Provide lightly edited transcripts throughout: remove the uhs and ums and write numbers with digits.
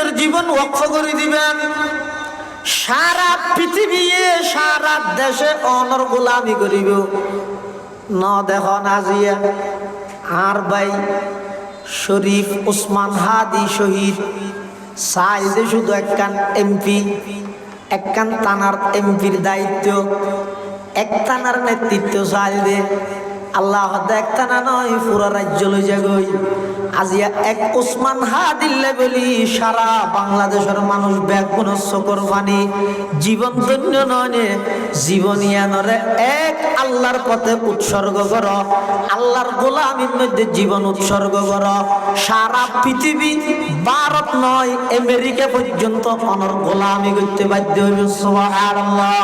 নিজের জীবন ওয়াকফ করে দিবেন। সারা পৃথিবী সারা দেশে অনর গোলামি করিব ন দেখুন আজিয়া আর ভাই শরীফ ওসমান হাদি শহীদ চাইলে শুধু একখান এমপি, একখান থানার এমপির দায়িত্ব, এক থানার নেতৃত্ব চাইলে আল্লাহ এক থানা নয় পুরা রাজ্য লই যাগই। আজিয়া এক ওসমান হাদিল্লে বলি সারা বাংলাদেশের মানুষ ব্যাগুণ চকর পানি জীবন ধন্য নয় জীবনিয়ানরে এক আল্লাহর পথে উৎসর্গ কর, আল্লাহর গোলামির মধ্যে জীবন উৎসর্গ কর। সারা পৃথিবী ভারত নয় আমেরিকা পর্যন্ত অনর গোলামি করতে বাধ্য হইবে। সুবহানাল্লাহ।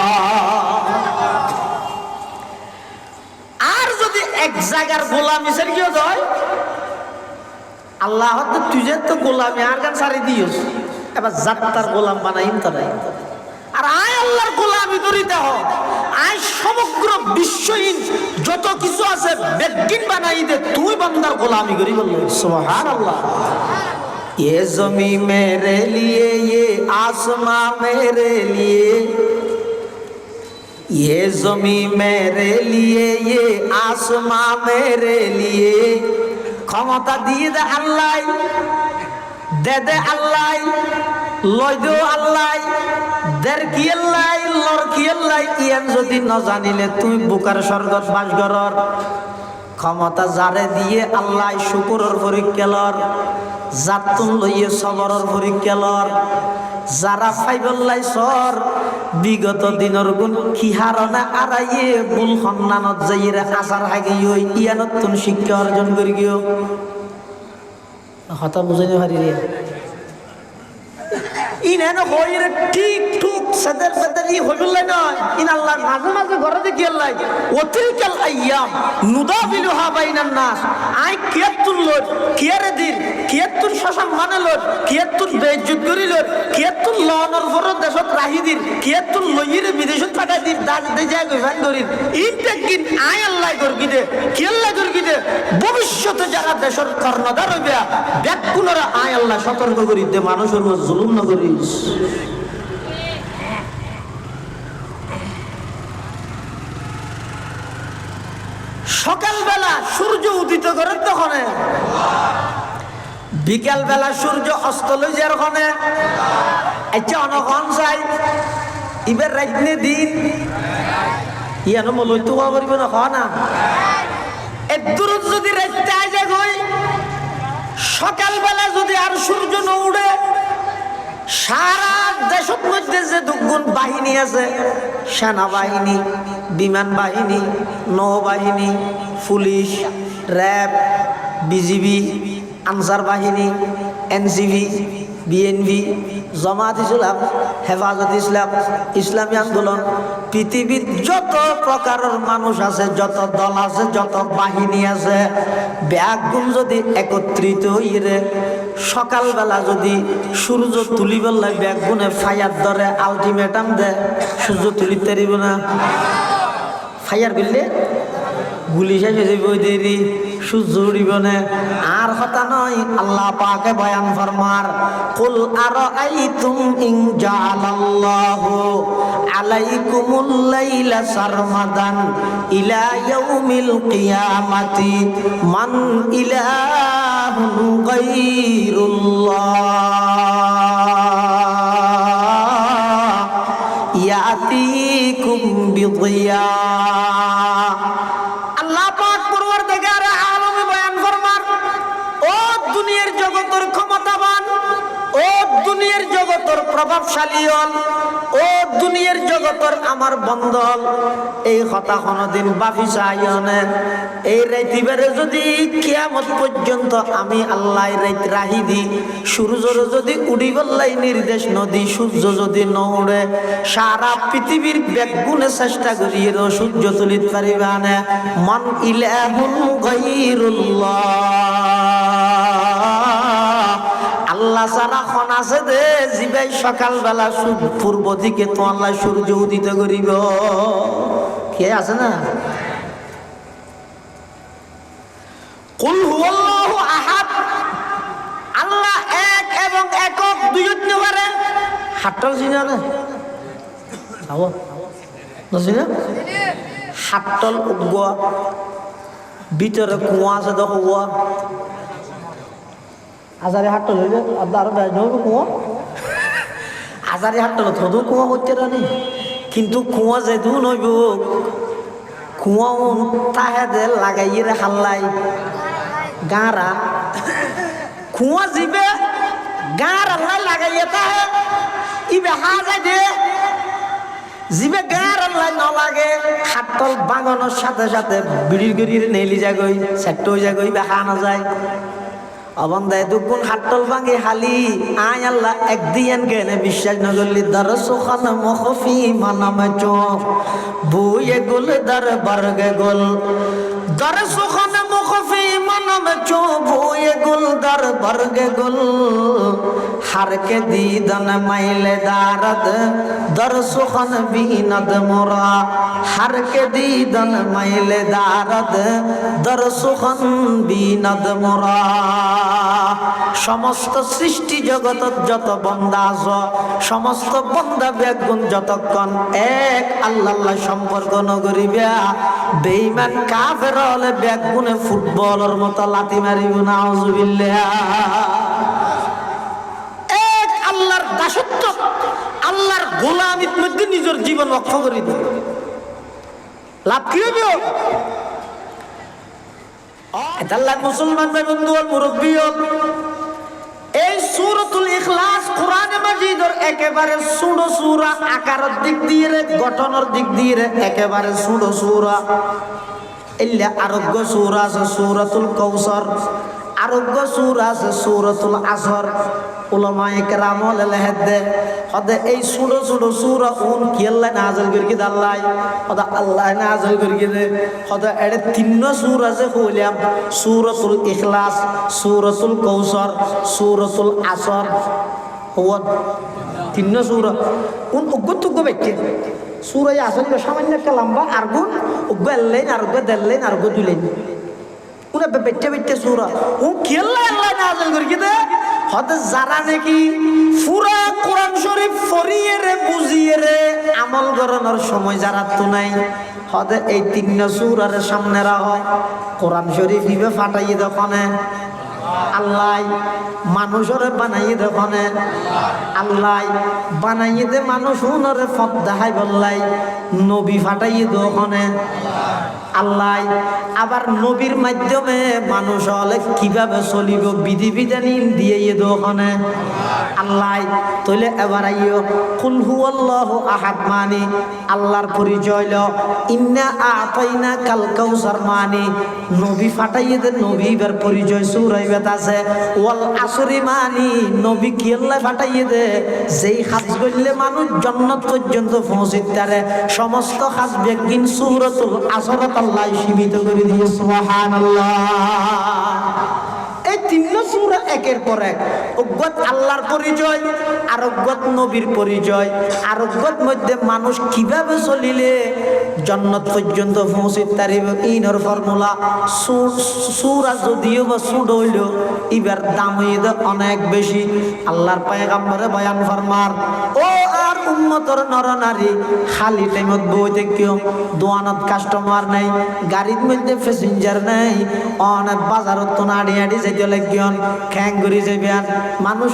আর যদি এক জায়গার গোলামি সের কি হয় আল্লাহ তুই যে তো গোলামি আর গান সারি দিস এবার যাত্রার গোলাম বানাইম তারাই। আর আয় আল্লাহর গোলামি করিতে হয়, আয় সমগ্র বিশ্বহীন যত কিছু আছে বেগিন বানাই দে তুই বান্দার গোলামি করি বলল। সুবহানাল্লাহ। ये ज़मीं मेरे लिए ये आसमां मेरे लिए, ये ज़मीं मेरे लिए ये आसमां मेरे लिए। ক্ষমতা দিয়ে দে আল্লাহ, দে দে আল্লাহ, লয় দে আল্লাহ, দের কি আল্লাহ, লর কি আল্লাহ। ইয়ান যদি ন জানিলে তুই বুকার স্বর্গত বাস করর। ক্ষমতা যারে দিয়ে আল্লাহ শুকুরের পরীক্ষা লর, জাতুন লইয়ে সবরের পরীক্ষা লর। যারা ফাইবল্লাই সর বিগত দিনের গুণ কি হারনা আড়াইয়ে বুল সন্নানত যাইরে আসার হাগে ইয়ানত তুন শিক্ষা অর্জন করি গিয়ে হতা বুঝাইতে পারি রে ইনেন হইরে ঠিক ঠিক সাদের সাদের ই হইবলাই নয়। ইন আল্লাহ মাঝে মাঝে ঘরে দেখি আল্লাহ ওতিলকাল আইয়াম নুদাবিলুহা বাইনান নাস। আই কিয়াতুল লর কিয়ারে দিন কিয়াতুল শাসন মানালর কিয়াতুল বেইজ্জত করিলর কিয়াতুল লনর ফরত দেশত রাহি দিন কিয়াতুল লইরে বিদেশত পাঠাই দিন দাজ দে যায় গইফান করিন ইনতে কিন আই আল্লাহ করকি দে কি আল্লাহ করকি দে ভবিষ্যতে যারা দেশের কর্ণধার হইবে ব্যাকুলরা আই আল্লাহ সতর্ক করি দে মানুষের উপর জুলুম না করিস। সকালবেলা সূর্য উদিত করে তখন, বিকাল বেলা সূর্য অস্ত লই যার ওখানে। আচ্ছা অনখন চাই এবার রাইতনে দিন ইয়ানো মলই তো হওয়া পারিব না খাওয়া না এর দূরত যদি রাইতে আই যায় গই সকালবেলা যদি আর সূর্য ন উঠে সারা দেশের মধ্যে যে দুগুণ বাহিনী আছে সেনাবাহিনী, বিমান বাহিনী, নৌবাহিনী, পুলিশ, র্যাব, বিজিবি, আনসার বাহিনী, এনসিবি, বিএনপি, জামাত ইসলাম, হেফাজত ইসলাম, ইসলামী আন্দোলন, পৃথিবীর যত প্রকারের মানুষ আছে, যত দল আছে, যত বাহিনী আছে, ব্যাগুণ যদি একত্রিত হইরে সকালবেলা যদি সূর্য তুলিবার লাগে ব্যাগুণে ফায়ার ধরে আলটিমেটাম দে সূর্য তুলিতে পারিব না। ফায়ার করলে গুলি শেষ হয়ে যাবে ওই দেরি সূর্য উড়িব না। আর কথা নয় আল্লাহ পাকে বয়ান ফরমার কুল আরাআইতুম ইন জাআলাল্লাহু আলাইকুমুল লাইলা সারমাদান ইলা ইয়াউমিল কিয়ামাতি মান ইলাহুন গায়রুল্লাহ ইয়াতিকুম বিদিয়া। আল্লাহ পাক পরওয়ারদিগার আলমে বয়ান ফরমান ও দুনিয়ার জগতের ক্ষমতাবান, ও দুনিয়ার জগতের প্রভাবশালী হল, ও দুনিয়ার জগতের আমার বন্ধল, এই কথা কোনদিন বাফি চাইনে। এই রাইতিবারে যদি কিয়ামত পর্যন্ত আমি আল্লাহ রাইত রাহি দি সূর্যর যদি উড়িবল্লাই নির্দেশ নদী সূর্য যদি ন উড়ে সারা পৃথিবীর ব্যাগুণে চেষ্টা করিয়ে সূর্য তুলিতে পারিবা না। মান ইলাহুন গায়রুল্লাহ আল্লাহ সারা খন আছে দে জিবাই সকালবেলা পূর্ব দিকে তো আল্লাহ সূর্য উদিত করিব। কে আছে না? কুল হুয়াল্লাহু আহাদ, আল্লাহ এক এবং একক, দুই হাট্টল চিনা না আবো বুঝলি না হাট্টল উগোয়া ভিতরে কুয়া আছে দেখো কুয়া আজারে হাট্টল হইলে আরো বেশ হবে কুয়া আজারে হাট্টল থদু কুয়া করতে রানি কিন্তু কুয়া যেহেতু নইব কুয়া তাহে দে লাগাইয়ে রে হাল্লাই গাঁরা কুয়া জিবে গাঁর আল্লাহ লাগাইয়ে তাহে ইবে হা যায় দে জিবে গাঁর আল্লাহ ন লাগে হাতল বাগানোর সাথে সাথে বিড়ির গড়িয়ে নেলি যাগই সেট হয়ে যাগই বে হা না যায় অবন্ধায় দুগুণ হাতল ভাঙি হালি আয় আল্লাহ একদিন গেনে বিশ্বাস নগরলি দর সুখান মখফি মানামে চোখ বুয়ে গুল দর বর্গে গুল দর সুখান মখফি মানামে চোখ বুয়ে গুল দর বর্গে গুল हर के दीदन मैले दारद दर सुखन बीनद मोरा हर के दीदन मैले दारद दर सुखन बीनद मोरा समस्त सृष्टि जगत যত বান্দা আছে সমস্ত বান্দা বেগুন যতক্ষণ এক আল্লাহ সম্পর্ক নগরিবা বেঈমান কাফের হলে বেগুনে ফুটবলের মতো লাথি মারিব নাউজুবিল্লাহ আল্লাহর দাসত্ব আল্লাহর গোলামির মধ্যে নিজের জীবন রক্ষা করে দিবে লাভ কি হবে আল্লাহ মুসলমান ভাই বন্ধু আর মুরব্বী এই সূরাতুল ইখলাস কোরআনে মাজিদের একেবারে ছোট সূরা আকারের দিক দিয়ে গঠনের দিক দিয়ে একেবারে ছোট সূরা ইল্লা আরোগ্য সূরা আছে সূরাতুল কাউসার আরোগ্য সূরা আছে সূরাতুল আসর উলামায়ে কেরাম লেখে হদে এই ছোট ছোট সূরা কোন কি আল্লাহ নাযিল করি আল্লাহ হদে আল্লাহ নাযিল করি দে হদে এর তিন সূরা যে কইলাম সূরাতুল ইখলাস সূরাতুল কাউসার সূরাতুল আসর হওয়া তিন সূরা কোন উগ্গতুগ্গ ব্যক্তি সূরা আসর সামান্য একটা লম্বা আর গুণ উগ্গ আল্লাহ আর উগ্গ দেল্লাইন আর উগ্গ দুলাইন উনা বেটে বেটে সূরা ও কি আল্লাহ নাযিল করি দে হতে যারা নাকি পুরা কোরআন শরীফ পড়িয়ে রে বুঝিয়ে রে আমল করানোর সময় যারা তো নাই হতে এই তিন সূরার সামনে রাখো কোরআন শরীফ ইবে ফাটাইয়ে দোকানে আল্লাহ মানুষরে বানাইয়ে দোকানে আল্লাহ বানাইয়ে দে মানুষ উনরে পথ দেখাই বললাই নবী ফাটাইয়ে দোকানে আল্লাহ আবার নবীর মাধ্যমে মানুষ হলে কিভাবে চলিব বিধি বিধান দিয়ে দোকানে আল্লাহ তইলে এবার আইও কুল হুয়াল্লাহু আহাদ মানি আল্লাহর পরিচয় ল ইন্না আতাইনা কাল কাউসার মানি নবী ফাটাইয়ে দে নবীর পরিচয় সূরাইবাত আছে ওয়াল আসরি মানি নবী কি আল্লাহ ফাটাইয়ে দে যেই কাজ করলে মানুষ জান্নাত পর্যন্ত পৌঁছিতে পারে সমস্ত কাজ বেগিন সূরাতুল আসর আল্লাহ সীমিত করে দিয়ে সুবহানাল্লাহ এই তিন সূরা একের পর এক অজ্ঞত আল্লাহর পরিচয় আর অজ্ঞত নবীর পরিচয় আর অজ্ঞত মধ্যে মানুষ কিভাবে চলিলে জান্নাত পর্যন্ত পৌঁছিতে পারিবে ইনর ফর্মুলা সূরা যদিও বা ছোট হইল ইবার দাম হইতে অনেক বেশি আল্লাহর পয়গম্বরে বয়ান ফরমার ও আর উম্মতর নরনারী খালি টাইমত বই দেখিও দোয়ানত কাস্টমার নাই গাড়ির মধ্যে প্যাসেঞ্জার নাই অনেক বাজারত তো নাড়ি আড়ি যেতে লাগিয়ন খ্যাং ঘুরি যাইবেন মানুষ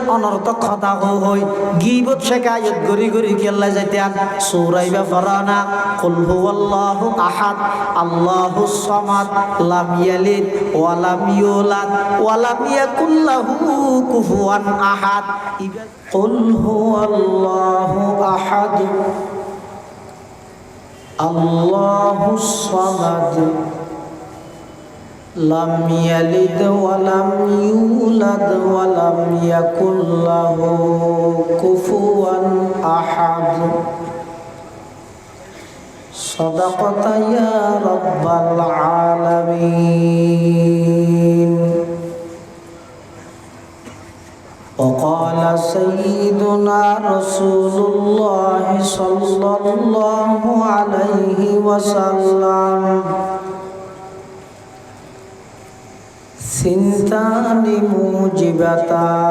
অনর্থক কথা হই গিবত শেখায়ত ঘুরি ঘুরি কেল্লা যাইতেন সূরাইবা ফরানা কুল হুয়াল্লাহু আহাদ আল্লাহুস সামাদ লাম ইয়ালিদ ওয়া লাম ইউলাদ ওয়া লাম ইয়াকুল লাহু কুফুয়ান আহাদ কুল হুয়াল্লাহু আহাদ আল্লাহুস সামাদ লাম ইয়ালিদ ওয়া লাম ইউলাদ ওয়া লাম ইয়াকুল লাহু কুফুয়ান আহাদ সাদাকাতা ইয়া রাব্বাল আলামিন وقال سيدنا رسول الله صلى الله عليه وسلم ثنتان موجبتان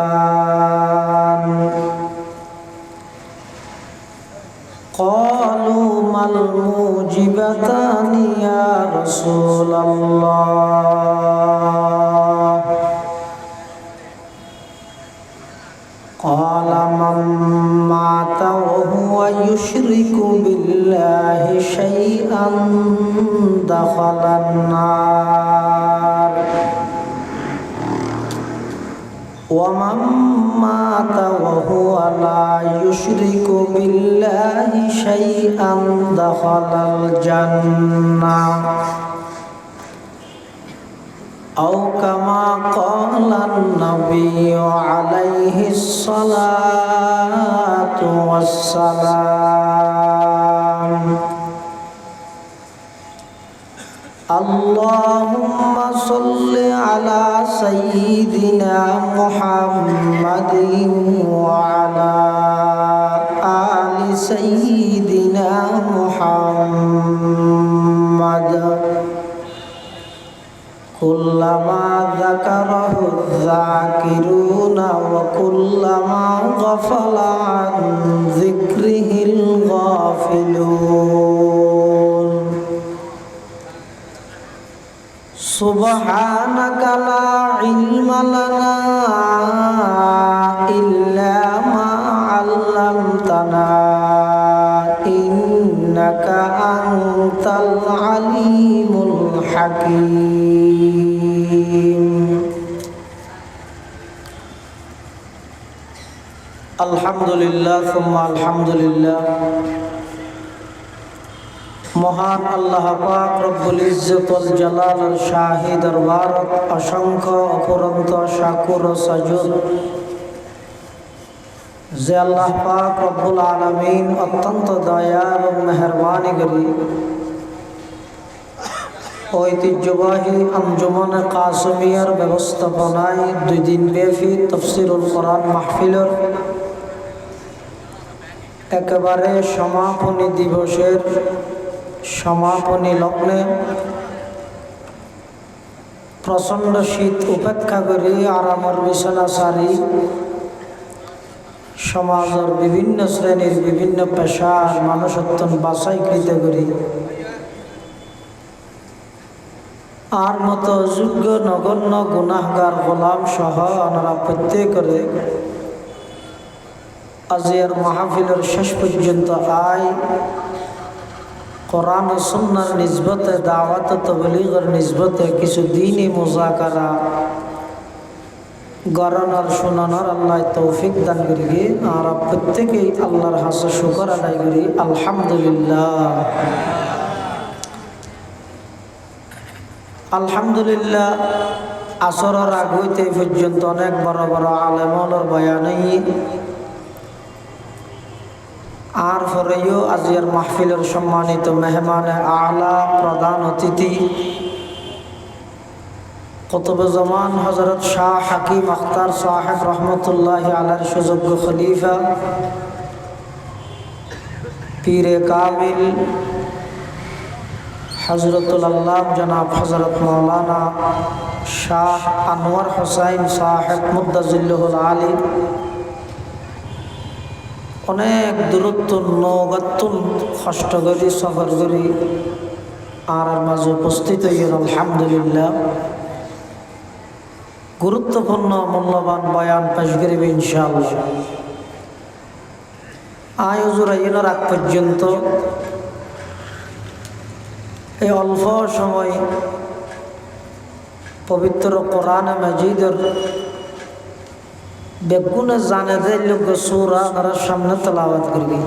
الموجبتان يا رسول الله قال من مات وهو يشرك بالله شيئا دخل النار ومن مات وهو لا يشرك بالله شيئا دخل الجنة أو كما قال النبي عليه الصلاة والسلام اللهم صل على سيدنا محمد وعلى آل سيدنا محمد كلما ذكره الذاكرون وكلما غفل عن ذكره الغافلون سبحانك لا علم لنا إلا ما علمتنا إنك أنت العليم الحكيم الحمد لله ثم الحمد لله মহান আল্লাহ পাক রব্বুল ইজ্জত ওয়াল জালালের শাহী দরবারত অসংখ্য অফুরন্ত শাকুর ও সাজুদ যে আল্লাহ পাক রব্বুল আলামিন অত্যন্ত দয়া এবং মেহেরবানি করি ঐতিহ্যবাহী আঞ্জুমানে কাসিমিয়ার ব্যবস্থাপনায় 2 দিন ব্যাপী তাফসীরুল কোরআন মাহফিলের একেবারে সমাপনী দিবসের সমাপনী লগ্নে প্রচণ্ড শীত উপেক্ষা করে আরামের বিছানা সারি সমাজের বিভিন্ন শ্রেণীর বিভিন্ন পেশার মানুষত্ব বাছাইকৃত করি আর মতো যোগ্য নগণ্য গুনাহগার গোলাম সহ ওনারা প্রত্যেকরে আজিয়ার মাহফিলের শেষ পর্যন্ত আয় কোরআন ও সুন্নাহর নিসবতে দাওয়াত ও তাবলীগের নিসবতে কিছু দ্বীনি মুযাকারা গরানোর শোনানোর আল্লাহ তৌফিক দান করি আর প্রত্যেকেই আল্লাহর হাসে শুকর আদায় করি আলহামদুলিল্লাহ আলহামদুলিল্লাহ আসরের আগ হইতে পর্যন্ত অনেক বড় বড় আলেমর বয়ানই আর পরেও আজিয়ার মাহফিলের সম্মানিত মেহমানে আলা প্রধান অতিথি কুতুবে জামান হযরত শাহ হাকিম আখতার সাহেব রহমতুল্লাহ আলাইহির সুযোগ্য খলিফা পীরে কামিল হযরতুল আল্লাহ জনাব হযরত মাওলানা শাহ আনোয়ার হোসাইন সাহেব মুদ্দাজিল্লুহুল আলী অনেক দূরত্ব নৌগাত্তুন কষ্ট করি সফর করি আর মাঝে উপস্থিত হইল আলহামদুলিল্লাহ গুরুত্বপূর্ণ মূল্যবান বয়ান পেশ করিবে ইনশাআল্লাহ আয়োজুর আইনের আগ পর্যন্ত এই অল্প সময় পবিত্র কোরআনে মাজিদের বেগুনে জানে যে লোক সূরা তারা সামনে তেলাওয়াত করবে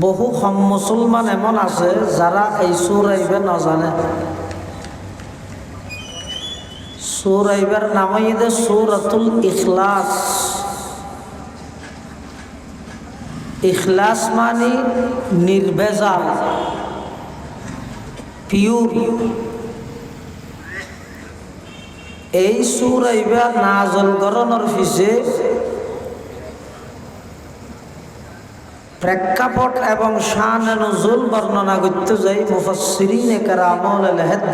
বহু কম মুসলমান এমন আছে যারা এই সূরা ইবে না জানে সূরা ইবার নামই দে সূরাতুল ইখলাস ইখলাস মানে নির্ভেজাল পিওর এই সূরা ইবা নাযিল করানোর পিছে প্রেক্ষাপট এবং শান নুজুল বর্ণনা করতে যাই মুফাসসিরিনে কেরামুল হেদ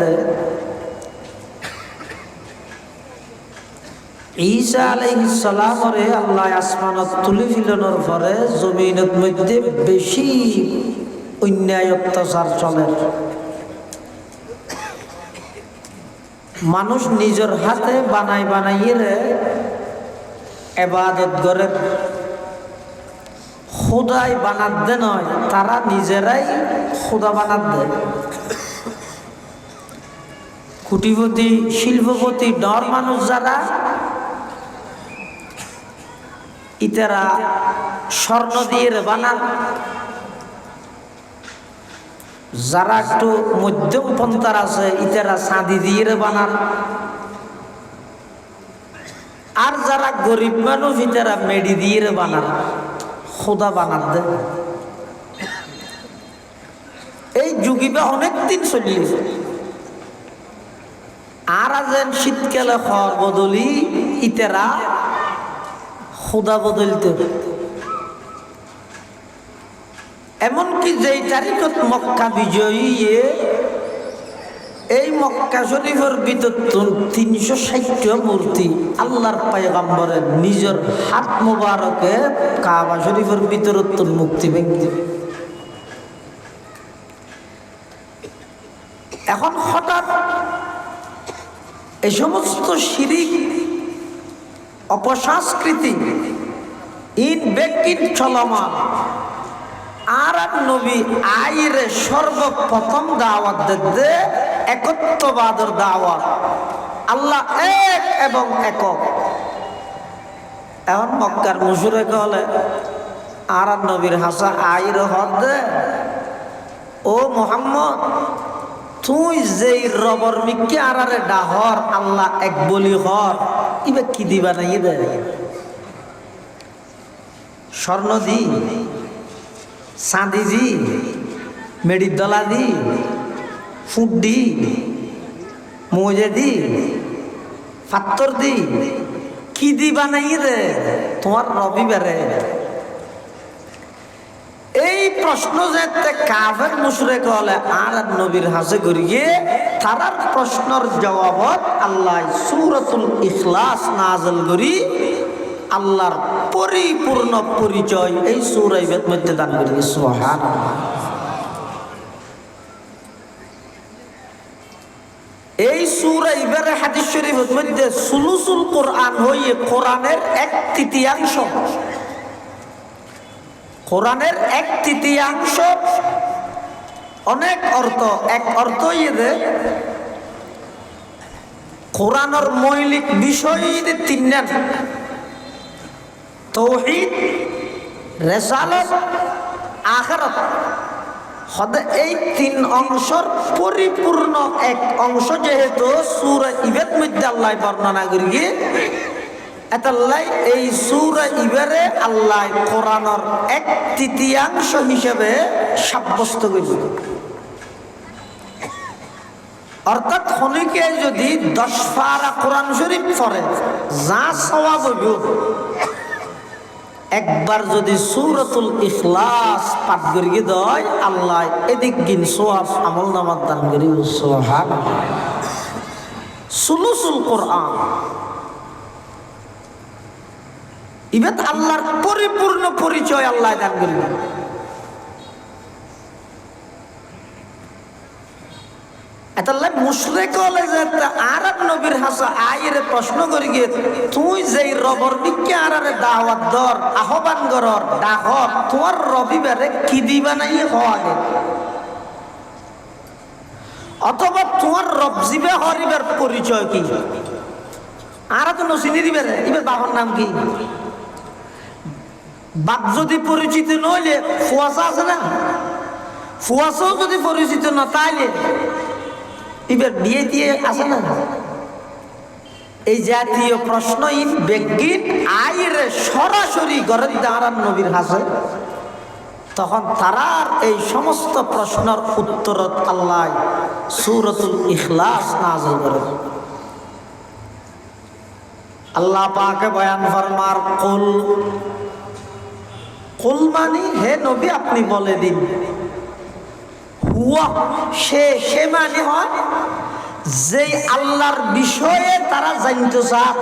ঈসা আলাইহিস সালামরে আল্লাহ আসমানত তুলি ফিলানোর পরে জমিনের মধ্যে বেশি অন্যায় অত্যাচার চলে। মানুষ নিজের হাতে বানাইয়ে ইবাদত করে, খোদাই বানাত দে নয়, তারা নিজেরাই খোদা বানাত দেয়। কোটিপতি শিল্পপতি ডর মানুষ যারা, ইতারা স্বর্ণ দিয়ে বানান, যারা একটু মধ্যম পন্থার আছে ইতারা চাঁদি দিয়ে বানান, আর যারা গরিব মানুষ ইতারা মেডি দিয়ে বানান, খোদা বানাত দেয়। এই যুগিবা অনেক দিন চলিয়েছে। আর যেন শীতকালে খড় বদলি ইতারা খোদা বদলতে। এমনকি যেই তারিখত মক্কা বিজয়ী, এই মক্কা শরীফের ভিতর 360টা মূর্তি আল্লাহর পয়গম্বরের নিজের হাত মোবারকে কাবা শরীফের ভিতরত মুক্তি ভেঙে। এখন হঠাৎ এই সমস্ত শিরিক অপসংস্কৃতি ইন চলমান, আর নবী আইরে সর্বপ্রথম দাওয়াত দে একত্ববাদের দাওয়াত, আল্লাহ এক এবং একক। এখন মক্কার মুশরিক হলে আর নবীর হাসা আইরে হদ দে, ও মুহাম্মদ তুই যেই রবর মিক্কি আরারে ডাহর আল্লাহ এক বলি হর, ইবে কি দিবা না দে? স্বর্ণ দি, চাঁদি দি, মেডির দলা দি, ফুট দি, মজে দি, পাত্তর দি, কি দি বানাই দে তোমার রবিবারে? এই প্রশ্ন যে কাফের মুশরিক হলে আর নবীর হাসে করিয়ে তারার প্রশ্নের জবাবত আল্লাহ সূরাতুল ইখলাস নাযিল করি আল্লাহর পরিপূর্ণ পরিচয় এই সূরা ইবের মধ্যে দান করি। সুবহানাল্লাহ। এই সূরা ইবের হাদিস শরীফের মধ্যে সুলুসুল কোরআন হইয়ে কোরআনের 1/3 কোরআনের 1/3 অনেক অর্থ, এক অর্থ ইয়ে কোরআনের মৌলিক বিষয় 3 তাওহীদ, রিসালাত, আখিরাত। হদে এই 3 অংশের পরিপূর্ণ এক অংশ যেহেতু সূরা ইবের মধ্যে আল্লাহ বর্ণনা করিয়ে, এতাল্লাই এই সূরা ইবেরে আল্লাহ কোরআনের 1/3 হিসেবে সাব্যস্ত করেছে। অর্থাৎ খনিকে যদি 10 পারা কোরআন শরীফ পড়ে যা সওয়াব হইব, একবার যদি সূরাতুল ইখলাস পাঠ করিয়ে দেয় আল্লাহ এদিক গিন সওয়াব আমল নামাত দান করিব। সুবহানাল্লাহ। সুলুসুল কোরআন ইবাদ আল্লাহর পরিপূর্ণ পরিচয় আল্লাহ দান করিবেন। এতাল্লাহ মুশরিক হলে যে আরব নবীর হাসা আইরে প্রশ্ন করি গিয়ে তুই যেই রবর দিকে আরারে দাওয়াত দর আহ্বান করর ডাকর তোমার রবিবারে কি দিবা নাই হওয়াগে, অথবা তোমার রব জিবে হরিবার পরিচয় কি? আর তো নসিনি দিবে রে, এবার বাবার নাম কি? বাপ যদি পরিচিত নইলে ফুয়াশা আছে না, ফুয়াশাও যদি পরিচিত না তাইলে এবার বিয়ে দিয়ে আসে না। এই জাতীয় প্রশ্ন ইন বেগিন আইরে সরাসরি ঘরের দাঁড়ান নবীর হাসে, তখন তারার এই সমস্ত প্রশ্নের উত্তরত আল্লাহ সূরাতুল ইখলাস নাযিল করেন। আল্লাহ পাকে বয়ান ফরমার কুল, কুল মানি হে নবী আপনি বলে দিন, হুয়া সে মানে হয় যে আল্লাহর বিষয়ে তারা জানতে চায়,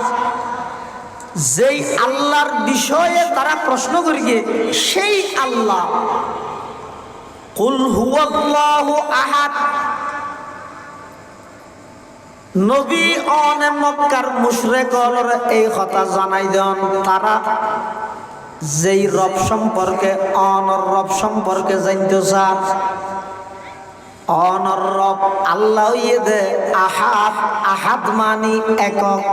যেই আল্লাহর বিষয়ে তারা প্রশ্ন করি সেই আল্লাহ কুল হুয়াল্লাহু আহাদ। নবী অনে মক্কার মুশরিকদের এই কথা জানাই দেন, তারা যেই রব সম্পর্কে অনর রব সম্পর্কে জানতে চান। অনর রব আল্লাহ দে আহাদ, আহাদ মানি একক,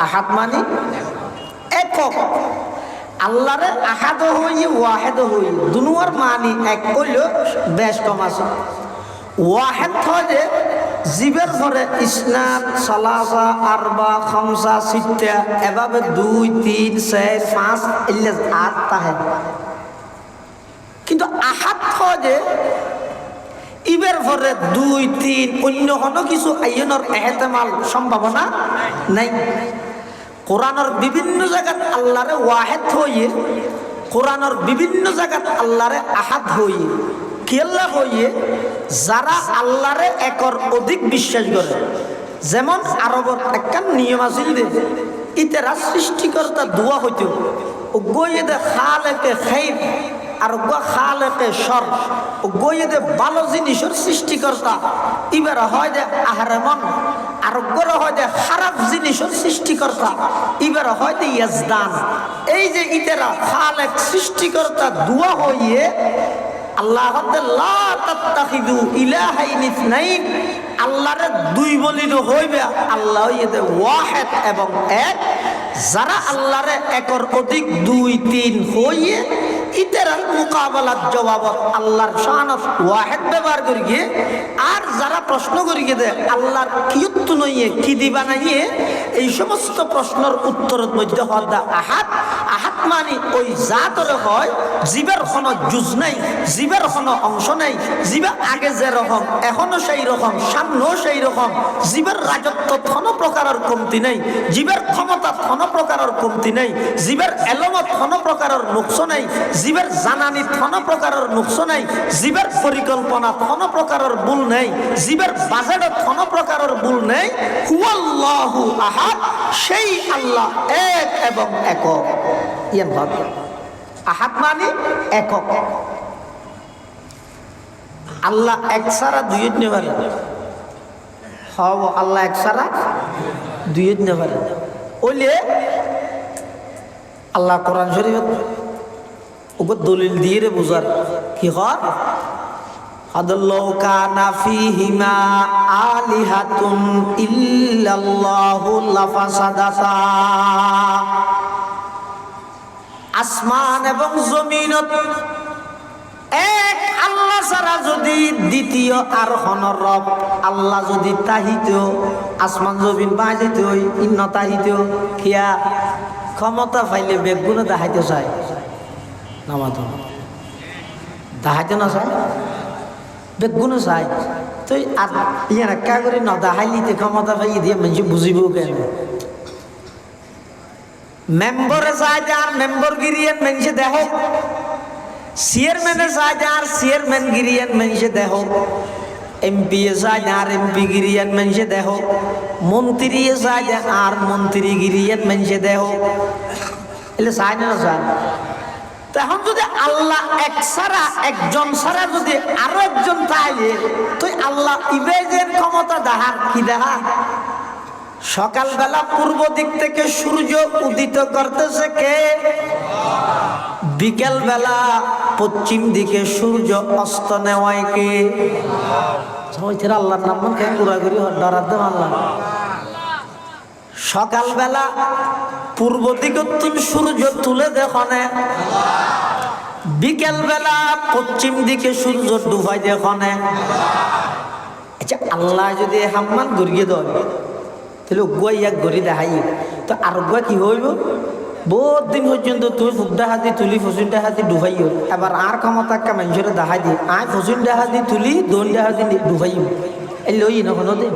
আহাদ মানি একক। আল্লাহরে আহাদ হই ওয়াহেদ হই দুনুয়ার মানি এক কইলেও বেশ কম আছে। ওয়াহেদ হয় জীবের পরে ইসনান সালাসা আরবা খামসা সিত্তা এভাবে 2 3 4 5 ইল্লা 8 তাহে। কিন্তু আহাদ হয় ইবের পরে 2 3 অন্য কোনো কিছু আইনের এহতেমাল সম্ভাবনা নাই। কোরআনের বিভিন্ন জায়গাত আল্লাহরে ওয়াহেদ হইয়ে, কোরআনের বিভিন্ন জায়গাত আল্লাহরে আহাদ হইয়ে কেল্লা হইয়ে যারা আল্লাহরে একর অধিক বিশ্বাস করে। যেমন আরবর একটা নিয়ম আছিল দে, ইতেরা সৃষ্টিকর্তা দোয়া হইতো ও গইয়ে দে খালেকে খাইর আর খালেকে সর, ও গইয়ে দে ভালো জিনিসের সৃষ্টিকর্তা। এবার হয় যে আহরেমন, আর হয় যে খারাপ জিনিসের সৃষ্টিকর্তা। এবার হয় যে ইয়াজদান। এই যে ইতেরা খালেক সৃষ্টিকর্তা দোয়া হইয়ে আল্লাহ লা তাত্তাখিদু ইলাহাইনি ইসনাইন, আল্লাহরে 2 বলিল হইবে, আল্লাহ ইয়েতে ওয়াহেদ এবং এক। যারা আল্লাহরে একর অধিক 2 3 হইয়ে ইতেরার মোকাবেলার জবাবত আল্লাহর শানত ওয়াহেদ ব্যবহার করি গিয়ে, আর যারা প্রশ্ন করি গিয়ে আল্লাহর কিয়ত্ত নইয়ে কি দিবা নাইয়ে, এই সমস্ত প্রশ্নের উত্তরের মধ্যে হদা আহাদ। আহাদ মানে ওই জাতরে হয় জীবের কোনো জুজ নাই, জীবের কোনো অংশ নাই। জীবে আগে যে রকম এখনো সেই রকম, সামনেও সেই রকম। জীবের রাজত্ব কোনো প্রকারের কমতি নাই, জীবের ক্ষমতা কোনো প্রকারের কমতি নাই, জীবের এলমত কোনো প্রকারের নুকস নাই, জীবের জানানিত কোনো প্রকারের নুকস নাই, জীবের পরিকল্পনা কোনো প্রকারের ভুল নেই, জীবের বাজেটত কোনো প্রকারের ভুল নেই। হুয়াল্লাহু আহাদ, সেই আল্লাহ এক এবং একক। ইয়ান ভাব আহাদ মানে একক। আল্লাহ এক ছাড়া 2 হইতে পারে। হব আল্লাহ এক ছাড়া 2 হইতে পারে। ওলে আল্লাহ কোরআন শরীফত ওগো দলিল দিয়ে রে বুঝার কি হয়। আদাল্লাহু কানা ফীহিমা আলিহাতুন ইল্লাল্লাহু লাফাসাদাতা। আসমান এবং জমিনত এক আল্লাহ ছাড়া যদি দ্বিতীয় আর হনর রব আল্লাহ যদি তাহিত, আসমান জমিন বাঁচিত ইন্ন তাহিত খিয়া ক্ষমতা পাইলে বেগুনে দেখাইতে চায় নামাত দেখাইতে না চায়, বেগুনে চায়। তো আর ইয়ে একা করে ন দেখাইলিতে ক্ষমতা পাই দিয়ে মানুষ বুঝিব কেন। মেম্বরে চায় যে আর মেম্বর গিরিয়েন মানুষে দেহ, চেয়ারম্যানে চায় যে আর চেয়ারম্যান গিরিয়েন মানুষে দেহ, এমপি চায় যে আর এমপি গিরিয়েন মানুষে দেহ, মন্ত্রী চায় যে আর মন্ত্রী গিরিয়েন মানুষে দেহ। এলে চায় না চায়। তখন যদি আল্লাহ এক ছাড়া একজন ছাড়া যদি আরো একজন তাইলে তো আল্লাহ ইবেজের ক্ষমতা দেখান কি দেখা। সকালবেলা পূর্ব দিক থেকে সূর্য উদিত করতেছে কে? বিকেল বেলা পশ্চিম দিকে সূর্য অস্ত নেওয়ায় কে? আল্লাহর নাম মান কেন ঘুরাঘুরি ডরার দেব আল্লাহ। সকালবেলা পূর্ব দিকে সূর্য তুলে দেখনে, বিকেল বেলা পশ্চিম দিকে সূর্য ডুবাই দেখনে। আচ্ছা আল্লাহ যদি হাম্মান ঘুরিয়ে দেয় তাহলে গুয়া এক ঘড়ি দেখাই তো আর গুয়া কি হইব? বহুত দিন পর্যন্ত তুমি ফুকডা হাতি তুলি ফসুনটা হাতি ডুবাইও, এবার আর ক্ষমতা একটা মানুষের দেখাই দি আয় ফসুনটা হাতি তুলি দোনটা হাতি ডুবাইও। এই লই না কোনো দিন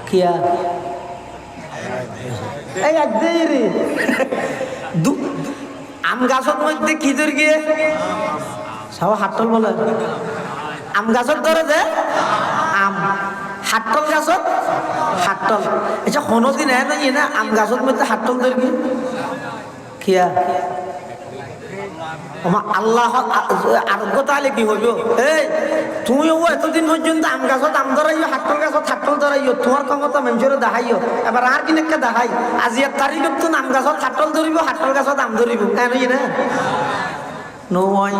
কিয়া এই রে আম গাছের মধ্যে কি ধর গিয়ে সব হাটল বলে আম গাছের ধরে যে আম হাটল গাছত হাটল। আচ্ছা কোনোদিন না আম গাছের মধ্যে হাটল ধর গিয়ে কিয়া আল্লাহ আরোগ্য তাহলে কি হইব? এই তুমিও এতদিন পর্যন্ত আম গাছত আম ধরাইও, হাটল গাছত হাটল ধরাইও, তোমার ক্ষমতা মানুষের দেখাইও, এবার আর কিনেকে দেখাই আজি এক তারিখত তো আম গাছত হাটল ধরিব, হাটল গাছত আম ধরিব, কেন না নয়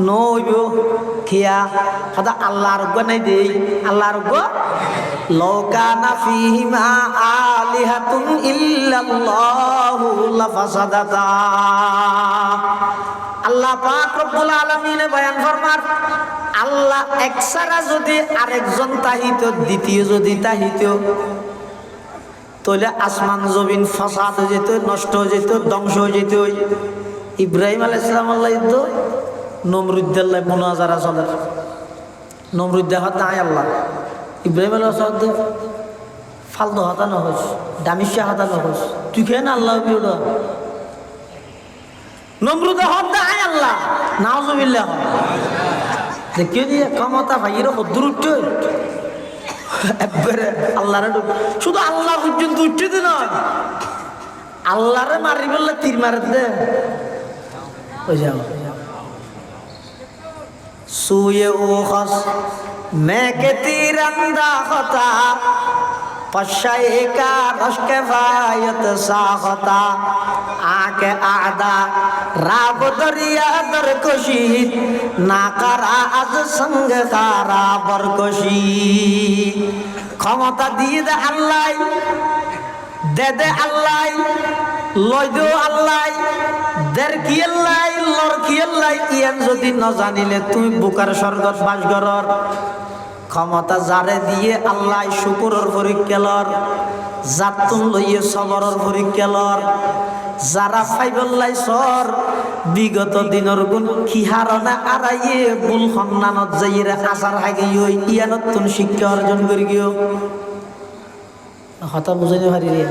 নইব খিয়া সদা আল্লাহ আরোগ্য নাই দেই, আল্লাহ আরোগ্য লাউকানা ফীহিমা আলিহাতুন ইল্লাল্লাহু লাফাসাদাতা। আল্লাহ পাক রব্বুল আলামিন বয়ান ফরমার আল্লাহ এক ছাড়া যদি আরেকজন তাহিত, দ্বিতীয় যদি তাহিত, তাহলে আসমান জমিন ফাসাদ হয়ে যেত, নষ্ট হয়ে যেত, ধ্বংস হয়ে যেত। ইব্রাহিম আলাইহিস সালাম আল্লাহ তো নমরুদ্দাল্লাহ মুনাজারা চলে, নমরুদ্দাহ নাই আল্লাহ ইব্রাহিম আলাইহিস সালাম ফালতু হতা নহস, দামিশা হতা নহস, তুই কেন আল্লাহ বিউডা নমরুদ হত্যা আয় আল্লাহ নাউজুবিল্লাহ দেখিয়ে দিয়ে ক্ষমতা ভাইয়ের দূরত্ব একবারে আল্লাহরে শুধু আল্লাহ পর্যন্ত উঠতে দে নয়, আল্লাহরে মারি বললে তীর মারে দে ওই যাও সুয়ে ও খস মেকে তীর আন্দা হতা पशाए का रश्क फायत साखता आके आदा राब दरिया दरकशी ना करा आज संग कारा बरकशी क्षमता दिए दे अल्लाह दे अल्लाह लय दो अल्लाह देर की अल्लाह लर की अल्लाह ইয়ান যদি না জানিলে তুমি বুকার স্বর্গত বাস করর ক্ষমতা যারে দিয়ে আল্লাহ শুকরের পরীক্ষা লর, জাতুন লইয়ে সবরের পরীক্ষা লর, যারা ফাইবল্লাই সর বিগত দিনের গুণ কি হারনা আড়াইয়ে বুল সন্নানত যাইরে আসার হাগে ইয়ানত তুন শিক্ষা অর্জন করি গিয়েও হতা বুঝাইতে পারি রে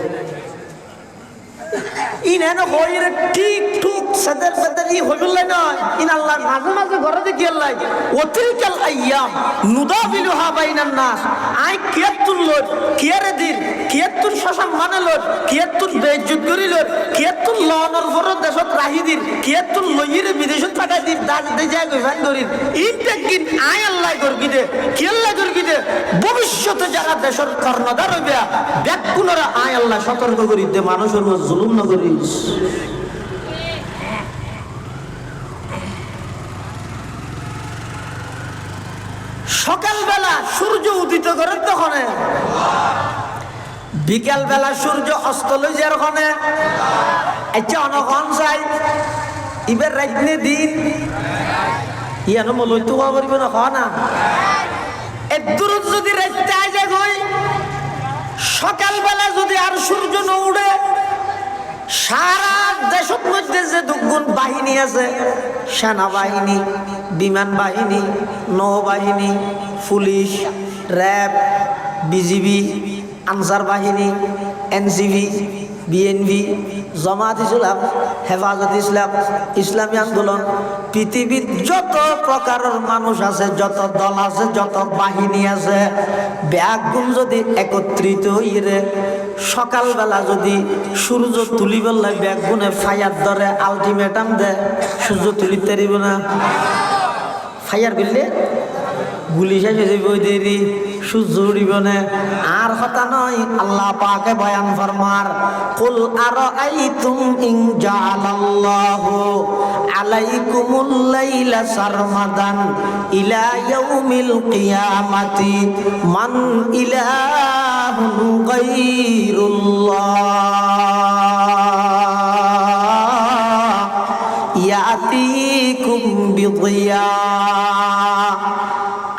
ইনানো হইরে ঠিক ঠিক সদর সদর ই হইবল্লাই নয় ইন আল্লাহ মাঝে মাঝে ঘরে দেখি আল্লাহ ওতিলকাল আইয়াম নুদাবিলুহা বাইনান নাস আই কিয়াতুল লোক কিয়ারে দিন কিয়াতুল শাসন মানে লোক কিয়াতুল বেইজ্জত করি লোক কিয়াতুল লনর ফর দেশত রাহি দিন কিয়াতুল লইরে বিদেশত পাঠাই দিন দাজ দে যায় গইফান করিন ইনতে কিন আই আল্লাহ করগি দে কি আল্লাহ করগি দে ভবিষ্যতে যারা দেশের কর্ণধার হইবে ব্যাকুলরা আই আল্লাহ সতর্ক করি দে মানুষের উপর জুলুম না করিস। সকালবেলা সূর্য উদিত করে তখন, বিকাল বেলা সূর্য অস্ত লই যার ওখানে আচ্ছা অনখন চাই ইবার রাইতনে দিন ইয়ানো মলই তো পারিব না খ না এদূর যদি রাইতে আই যায় গই সকালবেলা যদি আর সূর্য ন উঠে সারা দেশের মধ্যে যে দুগুণ বাহিনী আছে, সেনাবাহিনী, বিমান বাহিনী, নৌবাহিনী, পুলিশ, র্যাব, বিজিবি, আনসার বাহিনী, এনসিবি, বিএনপি, জামাত ইসলাম, হেফাজত ইসলাম, ইসলামী আন্দোলন, পৃথিবীর যত প্রকারের মানুষ আছে, যত দল আছে, যত বাহিনী আছে, ব্যাগুণ যদি একত্রিত হইরে সকালবেলা যদি সূর্য তুলি বললে ব্যাগুনে ফায়ার ধরে আলটিমেটাম দে সূর্য তুলিতে পারিব না, ফায়ার করলে গুলি শেষ হয়ে যাবে ওই দেরি সূর্য উড়িব না। আর কথা নয় আল্লাহ পাকে বয়ান ফরমার কুল আরাআইতুম ইন জাআলাল্লাহু আলাইকুমুল লাইলা সারমাদান ইলা ইয়াউমিল কিয়ামাতি মান ইলাহুন গায়রুল্লাহ ইয়াতিকুম বিদিয়া।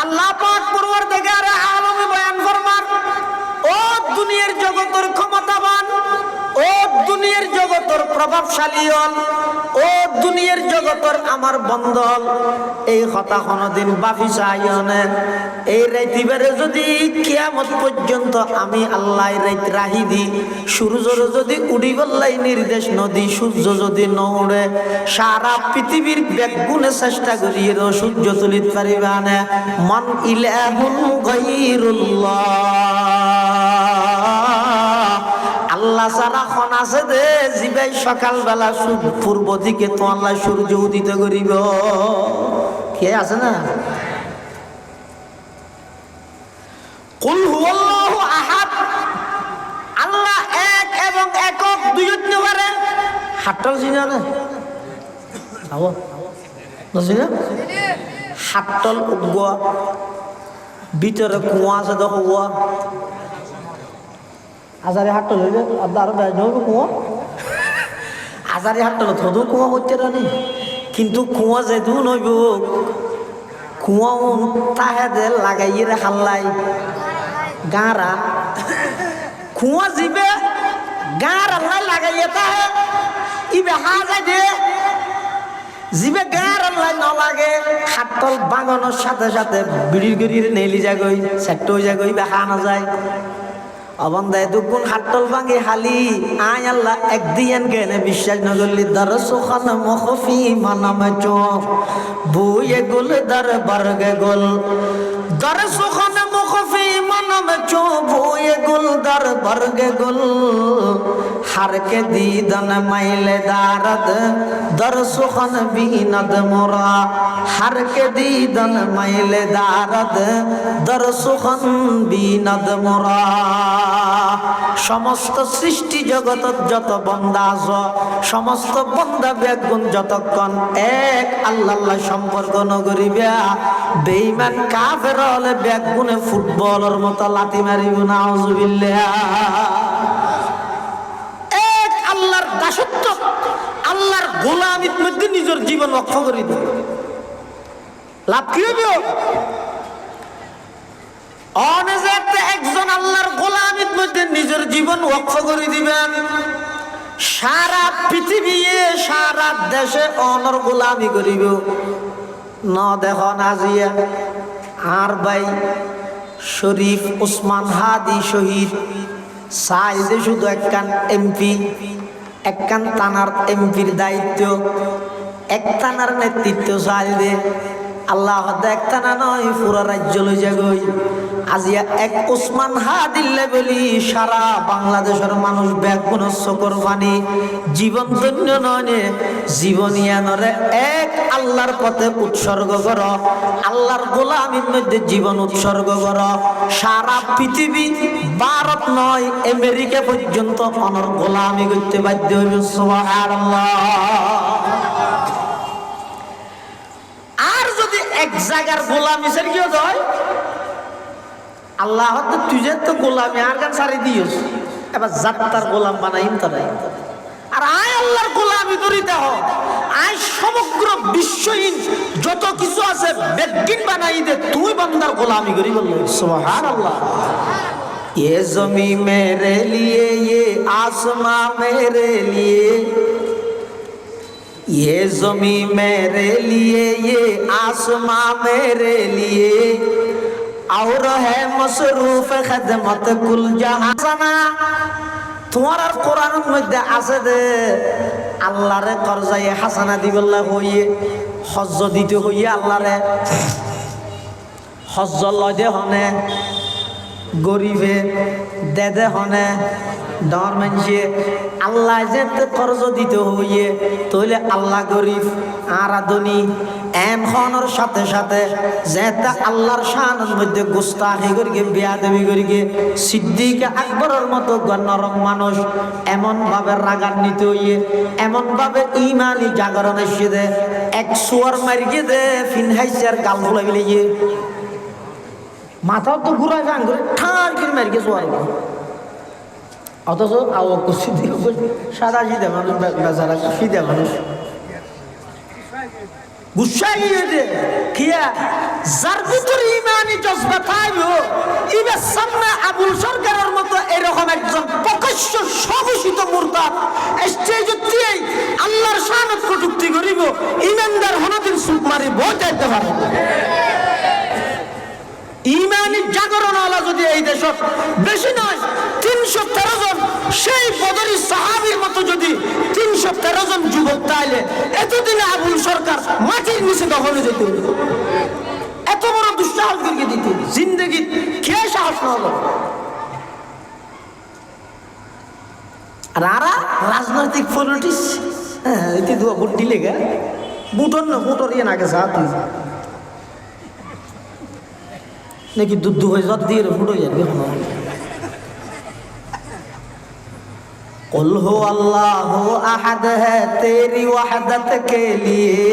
আল্লাহ পাক পরওয়ারদিগার আলমে বয়ান ফরমান ও দুনিয়ার জগতের ক্ষমতাবান, ও দুনিয়ার জগতের প্রভাবশালী হল, ও দুনিয়ার জগতের আমার বন্ধল, এই কথা কোনদিন বাফি চাইনে এই রাইতিবারে যদি কিয়ামত পর্যন্ত আমি আল্লাহ রাইত রাহি দি সূর্যর যদি উড়ি বললাই নির্দেশ নদী সূর্য যদি ন উড়ে সারা পৃথিবীর ব্যাগুনে চেষ্টা করিয়ে সূর্য তুলিত পারিবা না মান ইলাহুন গায়রুল্লাহ আল্লাহ সারা খন আছে দে জিবাই সকালবেলা পূর্ব দিকে তো আল্লাহ সূর্য উদিত করিব। কে আছে না? কুল হুয়াল্লাহু আহাদ, আল্লাহ এক এবং একক, দুই হতে পারে। হাতটাল চিনা না? আবো বুঝলি? হাতটাল উগোয়া, ভিতরে কুয়া আছে দেখো কুয়া। আজারে হাতটাল হইলে আরো বেড়ে যাবে কুয়া। আজারে হাতটাল থদু কুয়া করতে রানি, কিন্তু কুয়া যেহেতু নইব কুয়া তাহে লাগাইয়ে রে হাল্লাই গাঁরা কুয়া জিবে গাঁর আল্লাহ লাগাইয়ে তাহে ইবে হা যায় দে জিবে গাঁর আল্লাহ ন লাগে। হাতল বাগানোর সাথে সাথে বিড়ির গড়ির নেলি যাগই সেট হয়ে যাগই বে হা না যায়। অবন্ধায় দুগুণ হাতল ভাঙি হালি আয় আল্লাহ একদিন কেনে বিশ্বাস নগরলি দর সুখান মখফি মানামে চোখ বুয়ে গুল দর বর্গে গুল দর সুখান মখফি মানামে চোখ বুয়ে গুল দর বর্গে গুল हर के दीदन मैले दारद दर सुखन बीनद मोरा हर के दीदन मैले दारद दर सुखन बीनद मोरा। समस्त सृष्टि जगत যত বন্দা আছে সমস্ত বন্দা বেগুন যতক্ষণ এক আল্লাহ সম্পর্ক নগরিবা বেঈমান কাফের হলে বেগুনে ফুটবলের মতো লাথি মারিব নাউজুবিল্লাহ। আল্লাহর দাসত্ব আল্লাহর গোলামির মধ্যে নিজের জীবন রক্ষ করে দিবে, লাভ কি হবে? অনেজেতে একজন আল্লাহর গোলামির মধ্যে নিজের জীবন রক্ষ করে দিবেন, সারা পৃথিবী সারা দেশে অনর গোলামি করিব। ন দেখো নাজিয়া আর ভাই শরীফ ওসমান হাদি শহীদ সাইদে শুধু একখান এমপি, একখান থানার এমপির দায়িত্ব, এক থানার নেতৃত্ব চাইলে আল্লাহ এক থানা নয় পুরা রাজ্য লই যাগই। আজিয়া এক ওসমান হাদিল্লে বলি সারা বাংলাদেশের মানুষ ব্যাগুণ চকর পানি জীবন ধন্য নয় জীবনিয়ানরে এক আল্লাহর পথে উৎসর্গ কর, আল্লাহর গোলামির মধ্যে জীবন উৎসর্গ কর। সারা পৃথিবী ভারত নয় আমেরিকা পর্যন্ত অনর গোলামি করতে বাধ্য হইবে। সুবহানাল্লাহ। আর যদি এক জায়গার গোলামি সের কি হয় আল্লাহ তুই যে তো গোলামি আর গান সারি দিস এবার যাত্রার গোলাম বানাইম তারাই। আর আয় আল্লাহর গোলামি করিতে হয়, আয় সমগ্র বিশ্বহীন যত কিছু আছে বেগিন বানাই দে তুই বান্দার গোলামি করি বলল। সুবহানাল্লাহ। ये ज़मीं मेरे लिए ये आसमां मेरे लिए, ये ज़मीं मेरे लिए ये आसमां मेरे लिए और है मसरूफ खदमत कुल जहां। তোমার আর কোরআনের মধ্যে আছে দে আল্লাহরে করজাই হাসানা দিবেল্লা হইয়ে হজ্জ দিতে হইয়ে আল্লাহরে হজ্জ লদে হনে গরিবে দেদে হনে ডর মানছে আল্লাহ যে কর্জ দিতে হইয়ে তইলে আল্লাহ গরিব আর আদনি এন খনর সাথে সাথে যেটা আল্লাহর শানের মধ্যে গুস্তাখি করিকে বেয়াদবি করিকে সিদ্দিক আকবরের মতো নরম মানুষ এমন ভাবে রাগান্বিত হইয়ে এমন ভাবে ইমানি জাগরণ এসে দে এক সুয়ার মারিয়ে দে ফিনহাইসার গাল ফুলাই গেলে মাথাও তো ঘুরায় গান করে ঠার করে মারিয়ে সোয়ার অথচ সাদা সিদে মানুষ বেচারা সিদে মানুষ গুসাই দে কিয়া যার ভিতরে ইমানি জজবা থাকবে ইবার সামনে আবুল সরকারের মতো এরকম একজন প্রকাশ্য স্বঘোষিত মুরতাদ স্টেজে আল্লাহর শানত কটূক্তি করিব ইমানদার হনদিন সুখ মারি ভোট দিতে পারে। ইমানি জাগরণ আলা যদি এই দেশ বেশি নয় 313 জন সেই বদরি সাহাবীর মতো যদি 313 জন যুবক তাইলে এতদিনে আবুল সরকার মাটির নিচে দখল যেত। এত বড় দুঃসাহস করে দিতে জিন্দগি কে সাহস না হলো। আর আরা রাজনৈতিক পলিটিক্স, হ্যাঁ এটি দুয়া ভোট দিলে গে বুটর না বুটর ইয়ে নাকি যা তুই নাকি দুধ হয়ে যত দিয়ে ফুটো যাবে। कुल हो अल्लाह अहद है तेरी वहदत के लिए,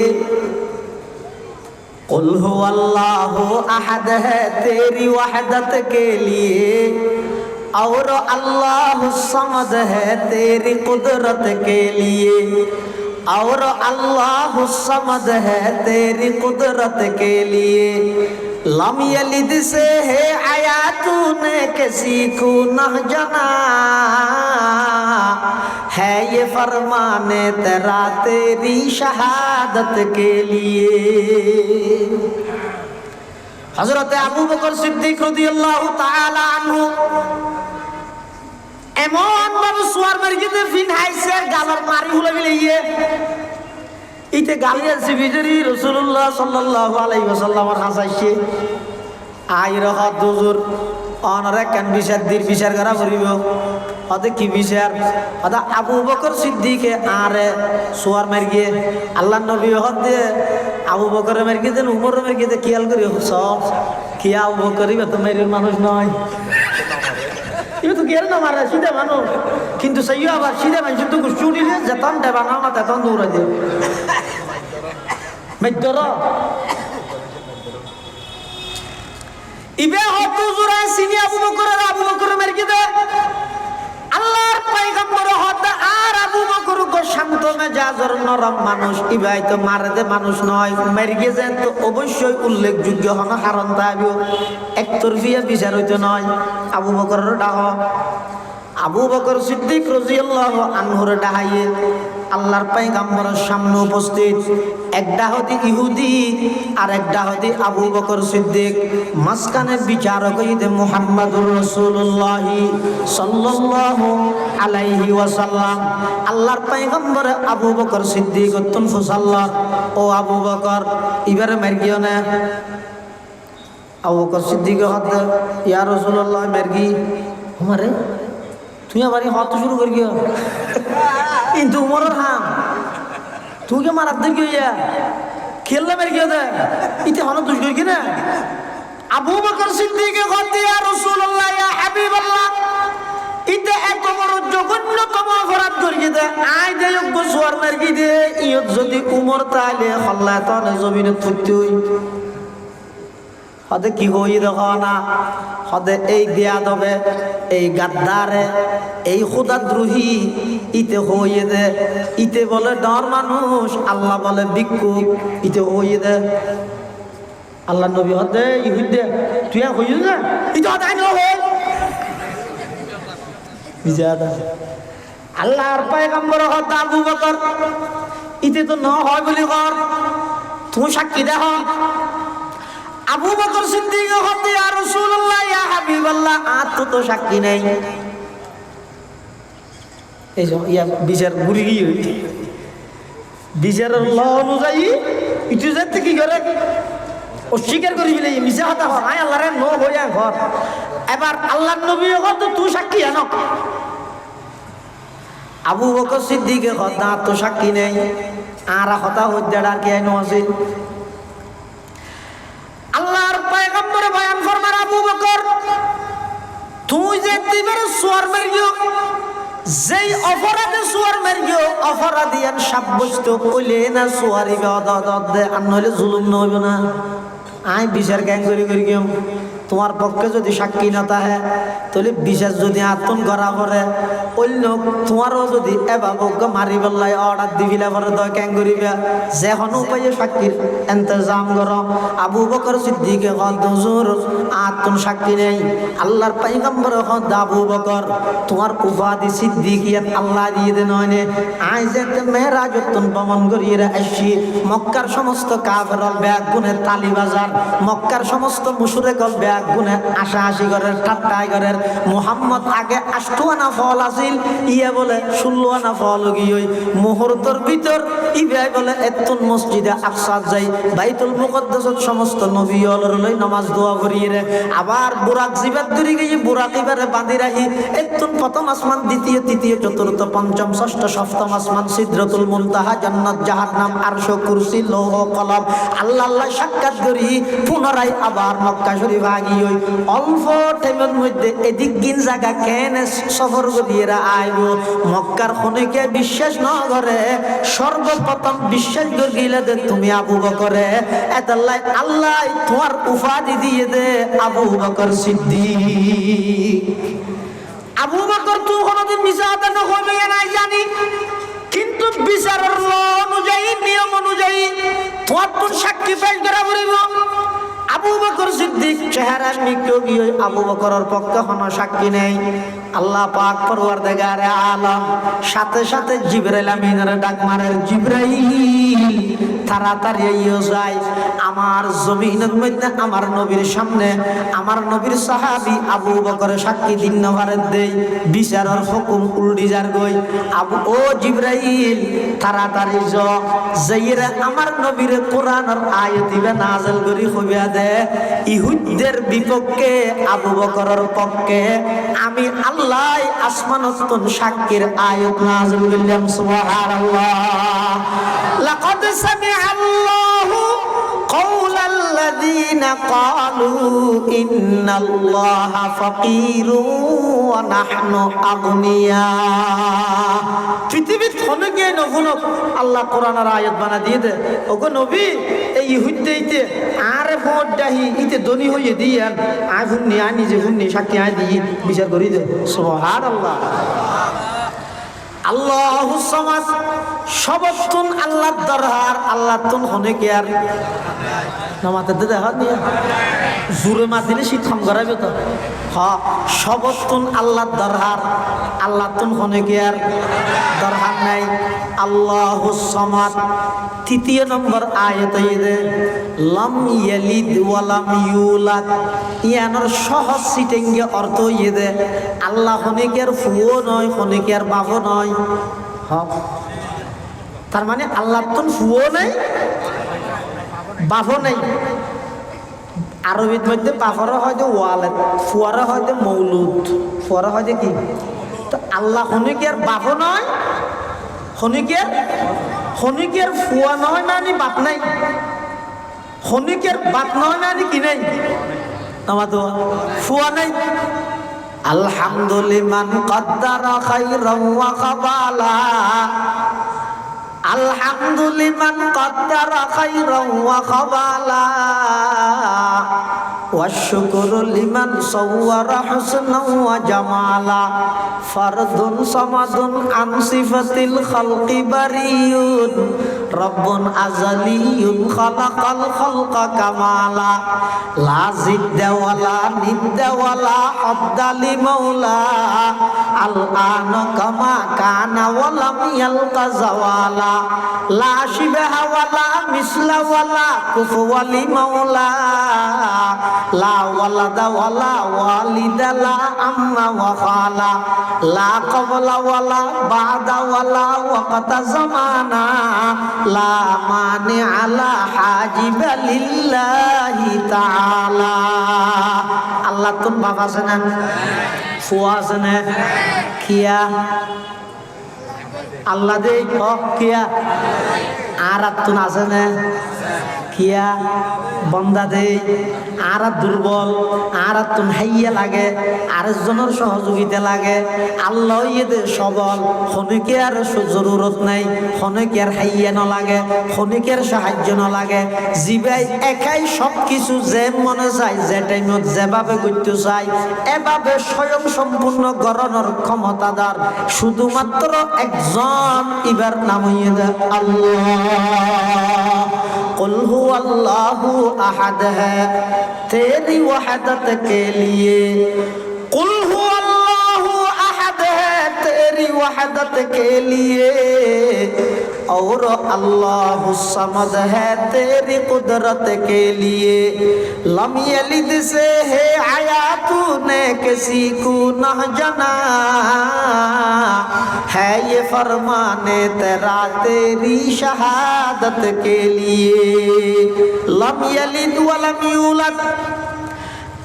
कुल हो अल्लाह अहद है तेरी वहदत के लिए, और अल्लाह समद है तेरी कुदरत के लिए, और अल्लाह समद है तेरी कुदरत के लिए। लम यलिद से है आया तूने किसी को न जना, है ये फरमाने तेरा तेरी शहादत के लिए। हजरत अबू बकर सिद्दीक রাদিয়াল্লাহু তাআলা আনহু এমন ভাবে সুয়ার মার্গিতে ফিনহাইছে গালার মারি হলে গিয়ে ইতে গালিয়াছি বিজরি রাসূলুল্লাহ সাল্লাল্লাহু আলাইহি ওয়াসাল্লামের হাসাইছে আই রহত হুজুর অনরে কেন বিচার করা করিব আদে কি বিচার আদা আবু বকর সিদ্দিকে আরে সুয়ার মার্গিয়ে আল্লাহর নবী হদে আবু বকর মার্গিয়ে দেন উমর মার্গিয়ে দে খেয়াল করি সব কি আবু বকর ইবা তো মেরির মানুষ নয়, ইবা তো গের না মারা সিধা মানুষ, কিন্তু সাইয়্যা আবার সিধা মানুষ তো গুছুড়ি রে যতন দেবা না না ততন দৌড়া দে মেদর ইবে হত জুরা সিনি আবু বকর মার্গিয়ে দে আল্লাহর পয়গম্বর হতে আর আবু বকর গো শান্ত মেজাজের নরম মানুষ, ইবাই তো মারে দে মানুষ নয়, মারিয়ে যেন তো অবশ্যই উল্লেখযোগ্য হন কারণ তাইও একতরফিয়া বিচার হইতে নয়। আবু বকরের ডাহ আবু বকর সিদ্দিক রাদিয়াল্লাহু আনহুর ডাহাইয়ে আল্লাহর পয়গম্বরের সামনে উপস্থিত, একটা হতে ইহুদি আর একটা হতে আবু বকর সিদ্দিক, মাঝখানে বিচারক হইতে মুহাম্মাদুর রাসূলুল্লাহ সাল্লাল্লাহু আলাইহি ওয়াসাল্লাম। আল্লাহর পয়গম্বর আবু বকর সিদ্দিক তুন ফুসাল্লাহ ও আবু বকর এবারে মারগিও না। আবু বকর সিদ্দিক হতে ইয়া রাসূলুল্লাহ মারগি আমারে তুই আমারই হত শুরু করি গিয়ে কিন্তু উমরের হাম তুই কে মারাত দিন গিয়া খেললে মেরে গিয়ে দে ইতে হন তুই করি না। আবু বকর সিদ্দিক হতে ইয়া রাসূলুল্লাহ ইয়া হাবিবাল্লাহ ইতে এত বড় জঘন্যতম অপরাধ করি দে আই দে যোগ্য সুয়ার মারগি দে ইয়ত যদি উমর তাইলে হল্লা তনে জমিনে ফুটতে হই হদে কি হই দেখো না হদে এই দিয়া দবে এই গাদ্দারে এই খুদাদ্রোহী ইতে হইয়ে দে ইতে বলে ডর মানুষ আল্লাহ বলে ভিক্ষুক ইতে হইয়ে দে আল্লাহ নবী হদে ইহুদ দে তুই হইয়ে না ইতে হদে আইন হই বিজাদা আল্লাহর পয়গম্বর হদ আবু বকর ইতে তো ন হয় বলি কর তুমি সাক্ষী দেখো। আবু বকর সিদ্দিক হতে ইয়া রাসূলুল্লাহ ইয়া হাবিবাল্লাহ আত তো সাক্ষী নাই এই যে ইয়া বিচার বুড়ি গিয়ে বিচারের ল অনুযায়ী ইটু যেতে কি করে অস্বীকার করি বলে মিছা কথা হয় আয় আল্লাহরে ন হইয়া ঘর এবার আল্লাহর নবী হত তুই সাক্ষী আনো। আবু বকর সিদ্দিকে হতা তো সাক্ষী নেই আর হতা হইতে আর কি আইনো আছে। আল্লাহর পয়গম্বরে বয়ান ফরমান আবু বকর তুই যে তিবের সুয়ার মারিও যেই অপরাধে সুয়ার মারিও অপরাধিয়ান সাব্যস্ত কইলে না সুয়ারি বেদদ দে আর নইলে জুলুম নইব না। আই বিচার গ্যাং করি গিয়ে তোমার পক্ষে যদি সাক্ষী না থাকে তাহলে বিচার যদি আত্মন করা করে অন্য তোমারও যদি এভাবে মারি পেলাই অর্ডার দিবিলা করে দয় ক্যাং করিবা যে কোনো উপায়ে সাক্ষীর ইন্তজাম করো। আবু বকর সিদ্দিকে হদ হুজুর আত্মন সাক্ষী নেই আল্লাহর পয়গম্বর হদ আবু বকর তোমার উপাধি সিদ্দিকিয়াত আল্লাহ দিয়ে দে নয় নে আই যেতে মেরাজ উত্তন ভ্রমণ করিয়ে আসছি মক্কার সমস্ত কাফের ব্যাগ গুণের তালি বাজার মক্কার সমস্ত মুশরিক ব্যাগ মজাক গুনে আশাআশি ঘরের ঠাট্টাই ঘরের মুহাম্মদ আগে 8 আনা ফল আছিল ইয়া বলে 16 আনা ফল গিয়ে মুহূর্তের ভিতর ইবাই বলে এতুন মসজিদে আকসা যাই বাইতুল মুকদ্দাসত সমস্ত নবী হলর লই নামাজ দোয়া করিয়ে রে আবার বুরাক জিবাত ধরে গিয়ে বুরাক এবারে বাঁধি রাখি এতুন প্রথম আসমান দ্বিতীয় তৃতীয় চতুর্থ পঞ্চম ষষ্ঠ সপ্তম আসমান সিদরাতুল মুনতাহা জান্নাত জাহান্নাম আরশ কুরসি লৌহ কলম আল্লাহ আল্লাহ সাক্ষাৎ করি পুনরায় আবার মক্কা শরীফ আগি হই অল্প টাইমের মধ্যে এদিক গিন জায়গা কেন সফর করিয়েরা আইব মক্কার খনিকে বিশ্বাস ন করে সর্বপ্রথম বিশ্বাস করিলে দে তুমি আবু বকরে এতাল্লাই আল্লাহ তোমার উপাধি দিয়ে দে আবু বকর সিদ্দিক আবু বকর তুই কোনদিন মিছা কথা নকইবে নাই জানি কিন্তু বিচারের ল অনুযায়ী নিয়ম অনুযায়ী তোমার তোর সাক্ষী পেশ করা পড়িব আবু বকর সিদ্দিক চেহারা মিকেও গিয়ে আবু বকরের পক্ষে কোনো সাক্ষী নেই আল্লাহ পাক পরওয়ারদিগারে আলম সাথে সাথে জিবরাইল আমিনের ডাক মারে জিবরাইল তাড়াতাড়ি আইও যায় আমার জমিনের মধ্যে আমার নবীর সামনে আমার নবীর সাহাবী আবু বকরের সাক্ষী দিন নভারে দেই বিচারের হুকুম উল্টি যার গই আবু ও জিবরাইল তাড়াতাড়ি যাইরা আমার নবীর কোরআনের আয়াত দিবে নাযিল করি হইবা দে ইহুদদের বিপক্ষে আবু বকরের পক্ষে আমি আল্লাহ আসমানত সাক্ষীর আয়াত নাযিল করলাম সুবহানাল্লাহ লাকাদ সামিআল্লাহু কাওলাল্লাযীনা ক্বালু ইন্নাল্লাহা ফাকীরুন ওয়া নাহনু আগনিয়া পৃথিবীর কোনে গিয়ে নহুন আল্লাহ কোরআনের আয়াত বানা দিয়ে দে ওগো নবী এই ইহুদদেইতে আরে ভোট দাহি ইতে ধনী হইয়ে দিয়েন আই হুন্নি আই নিজে হুন্নি সাক্ষী আই দিয়ে বিচার করি দে সুবহানাল্লাহ আল্লাহুস সামাদ সবতুন আল্লাহর দরবার আল্লাহ তুন হনে কে আর নামাতে দে হাত দিয়া জুরে মাদিলে শীত কম করাবে তো হ্যাঁ সবতুন আল্লাহর দরবার আল্লাহ তুন হনে কে আর দরবার নাই আল্লাহুস সামাদ তৃতীয় নম্বর আয়াতে দে লাম ইয়ালিদ ওয়া লাম ইউলাদ ইয়ানোর সহজ সিটেঙ্গে অর্থ দে আল্লাহ হনে কে আর ফুও নয় হনে কে আর বাবু নয় হ্যাঁ তার মানে আল্লাহ তুন ফুও নাই বাবু নাই আরবির মধ্যে বাফারা হয় যে ওয়ালেদ ফুয়ারা হয় যে মৌলুদ ফুয়ারা হয় যে কি তো আল্লাহ হনিকের বাবু নয় হনিকের ফুয়া নয় মানে বাপ নাই হনিকের বাপ নয় মানে কি নাই আমার তো ফুয়া নাই আলহামদুলিমান কদ্দারা খাইরান ওয়া কাবালা আলহামদুলিমান কদ্দারা খাইরান ওয়া কাবালা ওয়াশুকুরু লিমান সাওয়ারা হুসনান ওয়া জামালা ফারদুন সামাদুন আন সিফাতিল খালকি বারিয়ুন রব্বুন আযালিয়ুন খালাকাল খালকা কামালা লা জিদ্দা ওয়ালা নিদ্দা ওয়ালা আবদালি মাওলা আল আন কামা কানা ওয়া লাম ইয়ালকা জাওয়ালা লা শিবাহা ওয়ালা মিসলা ওয়ালা কুফওয়ালি মাওলা লা ওয়ালাদা ওয়ালা ওয়ালিদা লা আম্মা ওয়া খালা লা ক্বাবলা ওয়ালা বাদা ওয়ালা ওয়াক্তা জামানা লা মানি আলা হাজিবা লিল্লাহি তাআলা আল্লাহ তোর বাবা আছে না ফুয়া আছে না কিয়া আল্লাহ দে কিয়া আর তুন আছে না কিয়া বন্দা দে আর দুর্বল আর তুন হাইয়া লাগে আরেকজনের সহযোগিতা লাগে আল্লাহ দে সবল খনিকে আর জরুরত নাই খনিকে আর হাইয়া ন লাগে খনিকের সাহায্য ন লাগে জিবাই একাই সব কিছু যে মনে চায় যে টাইমত যেভাবে করতে চায় এভাবে স্বয়ং সম্পূর্ণ গড়নের ক্ষমতাদার শুধুমাত্র একজন ইবার নাম হইয়ে দে আল্লাহ कुल हु अल्लाहु अहद है तेरी वहदत के लिए कुल हु अल्लाहु अहद है तेरी वहदत के लिए और अल्लाह समद है तेरी कुदरत के लिए, लम यलिद से है आया तूने किसी को न जना, है ये फरमाने तेरा तेरी शहादत के लिए। लम यलिद वलम यूलद,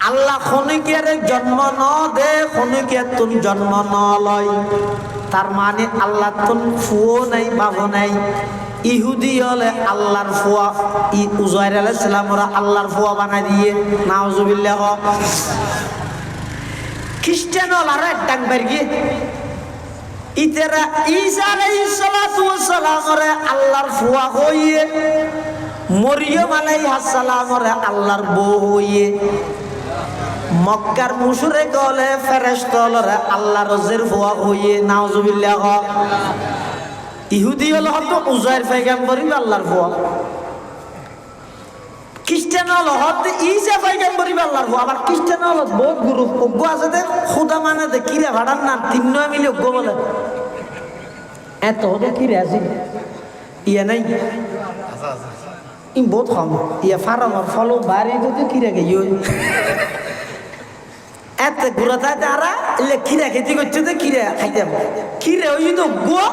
আল্লাহ খনিকের জন্ম ন দে, খনিকের তুন জন্ম ন লয়। তার মানে আল্লাহ তুন ফুও নাই বাবু নাই। ইহুদি হলে আল্লাহর ফুয়া, উজাইর আলাইহিস সালাম ওরা আল্লাহর ফুয়া বানাই দিয়ে, নাউজুবিল্লাহ। খ্রিস্টান হল আর এক ডাক বের গিয়ে ইতেরা ঈসা আলাইহিস সালাতু ওয়াস সালাম ওরে আল্লাহর ফুয়া হইয়ে, মরিয়ম আলাইহিস সালাম ওরে আল্লাহর বউ হইয়ে, মক্কার মুশরিক হলে ফেরেশতা হলে আল্লাহর রজের ফুয়া হইয়ে, নাউজুবিল্লাহ। ইহুদি হলে হয়তো উজাইর পয়গম্বরই আল্লাহর ফুয়া, খ্রিস্টান হলে হয়তো ঈসা পয়গম্বরই আল্লাহর ফুয়া। আবার খ্রিস্টান হলে বহুত গুরু অজ্ঞ আছে দে, খুদা মানে দে কিরে ভাড়ার না তিন নয় মিলে অজ্ঞ বলে এত দে কিরে আছে ইয়ে নাই ই বহুত কম ইয়ে ফার্মার ফলো বাড়ি তো কিরে গিয়ে এত ঘুরা থাকে আর এলে কিরা খেতে করছে তো কিরা খাইতে কিরে ওই তো গুয়া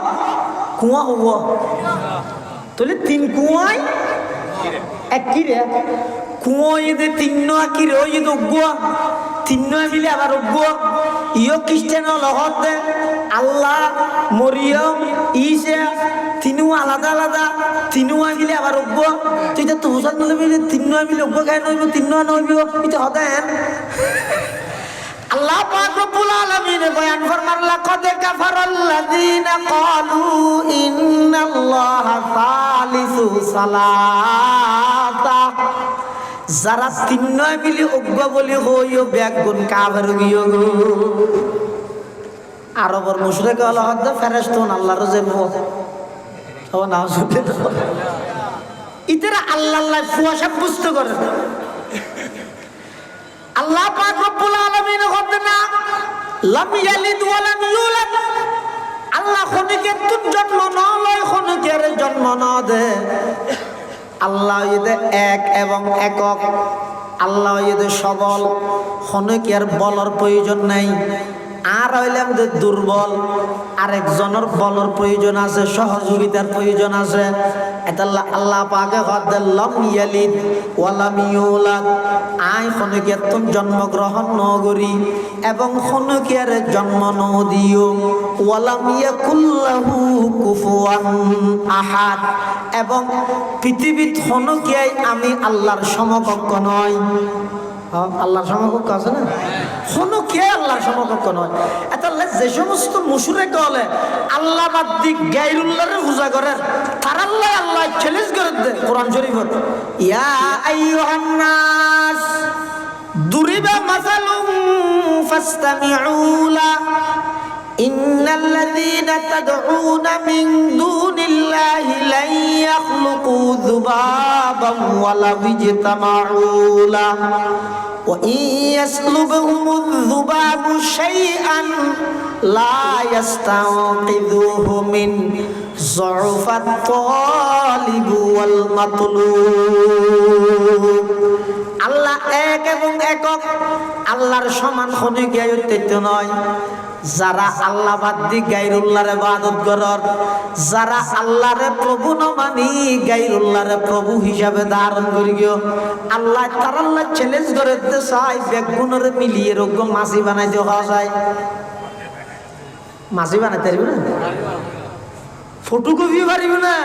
কুয়া হবো তাহলে তিন কুয়ায় এক কিরে কুয়া ইয়ে তিন নয় কিরে ওই তো গুয়া তিন নয় মিলে আবার গুয়া ইয় খ্রিস্টান লগতে আল্লাহ মরিয়ম ঈসা তিনও আলাদা আলাদা, তিনও মিলে আবার গুয়া। তুই তো হুসান মিলে তিন নয় মিলে গুয়া খাই নইব, তিন নয় নইব এটা হতেন। আল্লাহ পাক রব্বুল আলামিন বয়ান ফরমান লাকাদ কাফারাল্লাযীনা ক্বালু ইন্নাল্লাহা সালিসু সালাতা, যারা তিন নয় মিলি অজ্ঞ বলি হইও ব্যাগুন কাফের গিয়ে গো। আরবর মুশরিক হলো হদ্দে ফেরেশতা আল্লাহর জেমো ও না শুনতে ইতরা আল্লাহ আল্লাহ ফুয়া সাব্যস্ত করে। আল্লাহ পাক রব্বুল আলামিন বলেন না লাম ইয়ালিদ ওয়া লাম ইউলাদ, আল্লাহ খনিকের তুন জন্ম না লয়, খনিকের জন্ম না দে। আল্লাহ ইদে এক এবং একক, আল্লাহ ইদে সবল, খনিকের বলর প্রয়োজন নাই। আর হইলাম যে দুর্বল, আরেকজনের বলর প্রয়োজন আছে, সহযোগিতার প্রয়োজন আছে। এটা আল্লাহ পাকে হদ্দে লম ইয়ালিদ ওয়া লাম ইউলাদ, আই খনিকের তুন জন্মগ্রহণ নগরী এবং খনিকের জন্ম নদিও। ওয়া লাম ইয়াকুল্লাহু কুফুয়ান আহাদ, এবং পৃথিবীত খনিকাই আমি আল্লাহর সমকক্ষ নয়। আল্লাহর সমকক্ষ আছে না, কোনো কে আল্লাহর সমকক্ষ নয়। এটা যে সমস্ত মুশরিক হলে আল্লাহ বাদ দি গায়রুল্লাহর পূজা করে, তার আল্লাহ আল্লাহ চ্যালেঞ্জ করে দে কোরআন শরীফত, ইয়া আইয়ুহান নাস দুরিবা মাসালুম ফাসতামিউ লা ইন্নাল লাযীনা তাদউনা মিন দুনিল্লাহি লা ইয়াখলুকু যুবাবান ওয়া লা ইজতামাউ লা ওয়া ইয়াসলুবহুমুয যুবাবু শাইআন লা ইয়াস্তাওকিযুহু মিন যুফাত তালিব ওয়াল মাতলুব। আল্লাহ এক এবং একক, আল্লাহর সমান খনিকে অত্যন্ত নয়। যারা আল্লাহ বাদ দি গায়রুল্লাহর ইবাদত করার, যারা আল্লাহরে প্রভু না মানি গায়রুল্লাহরে প্রভু হিসাবে ধারণ করি গিয়ে আল্লাহ তার আল্লাহ চ্যালেঞ্জ করে দিতে চায় বেগুনের মিলিয়ে রোগ্য মাছি বানাইতে হওয়া যায়। মাছি বানাইতে পারবি না, ফটোকপি পারিব না,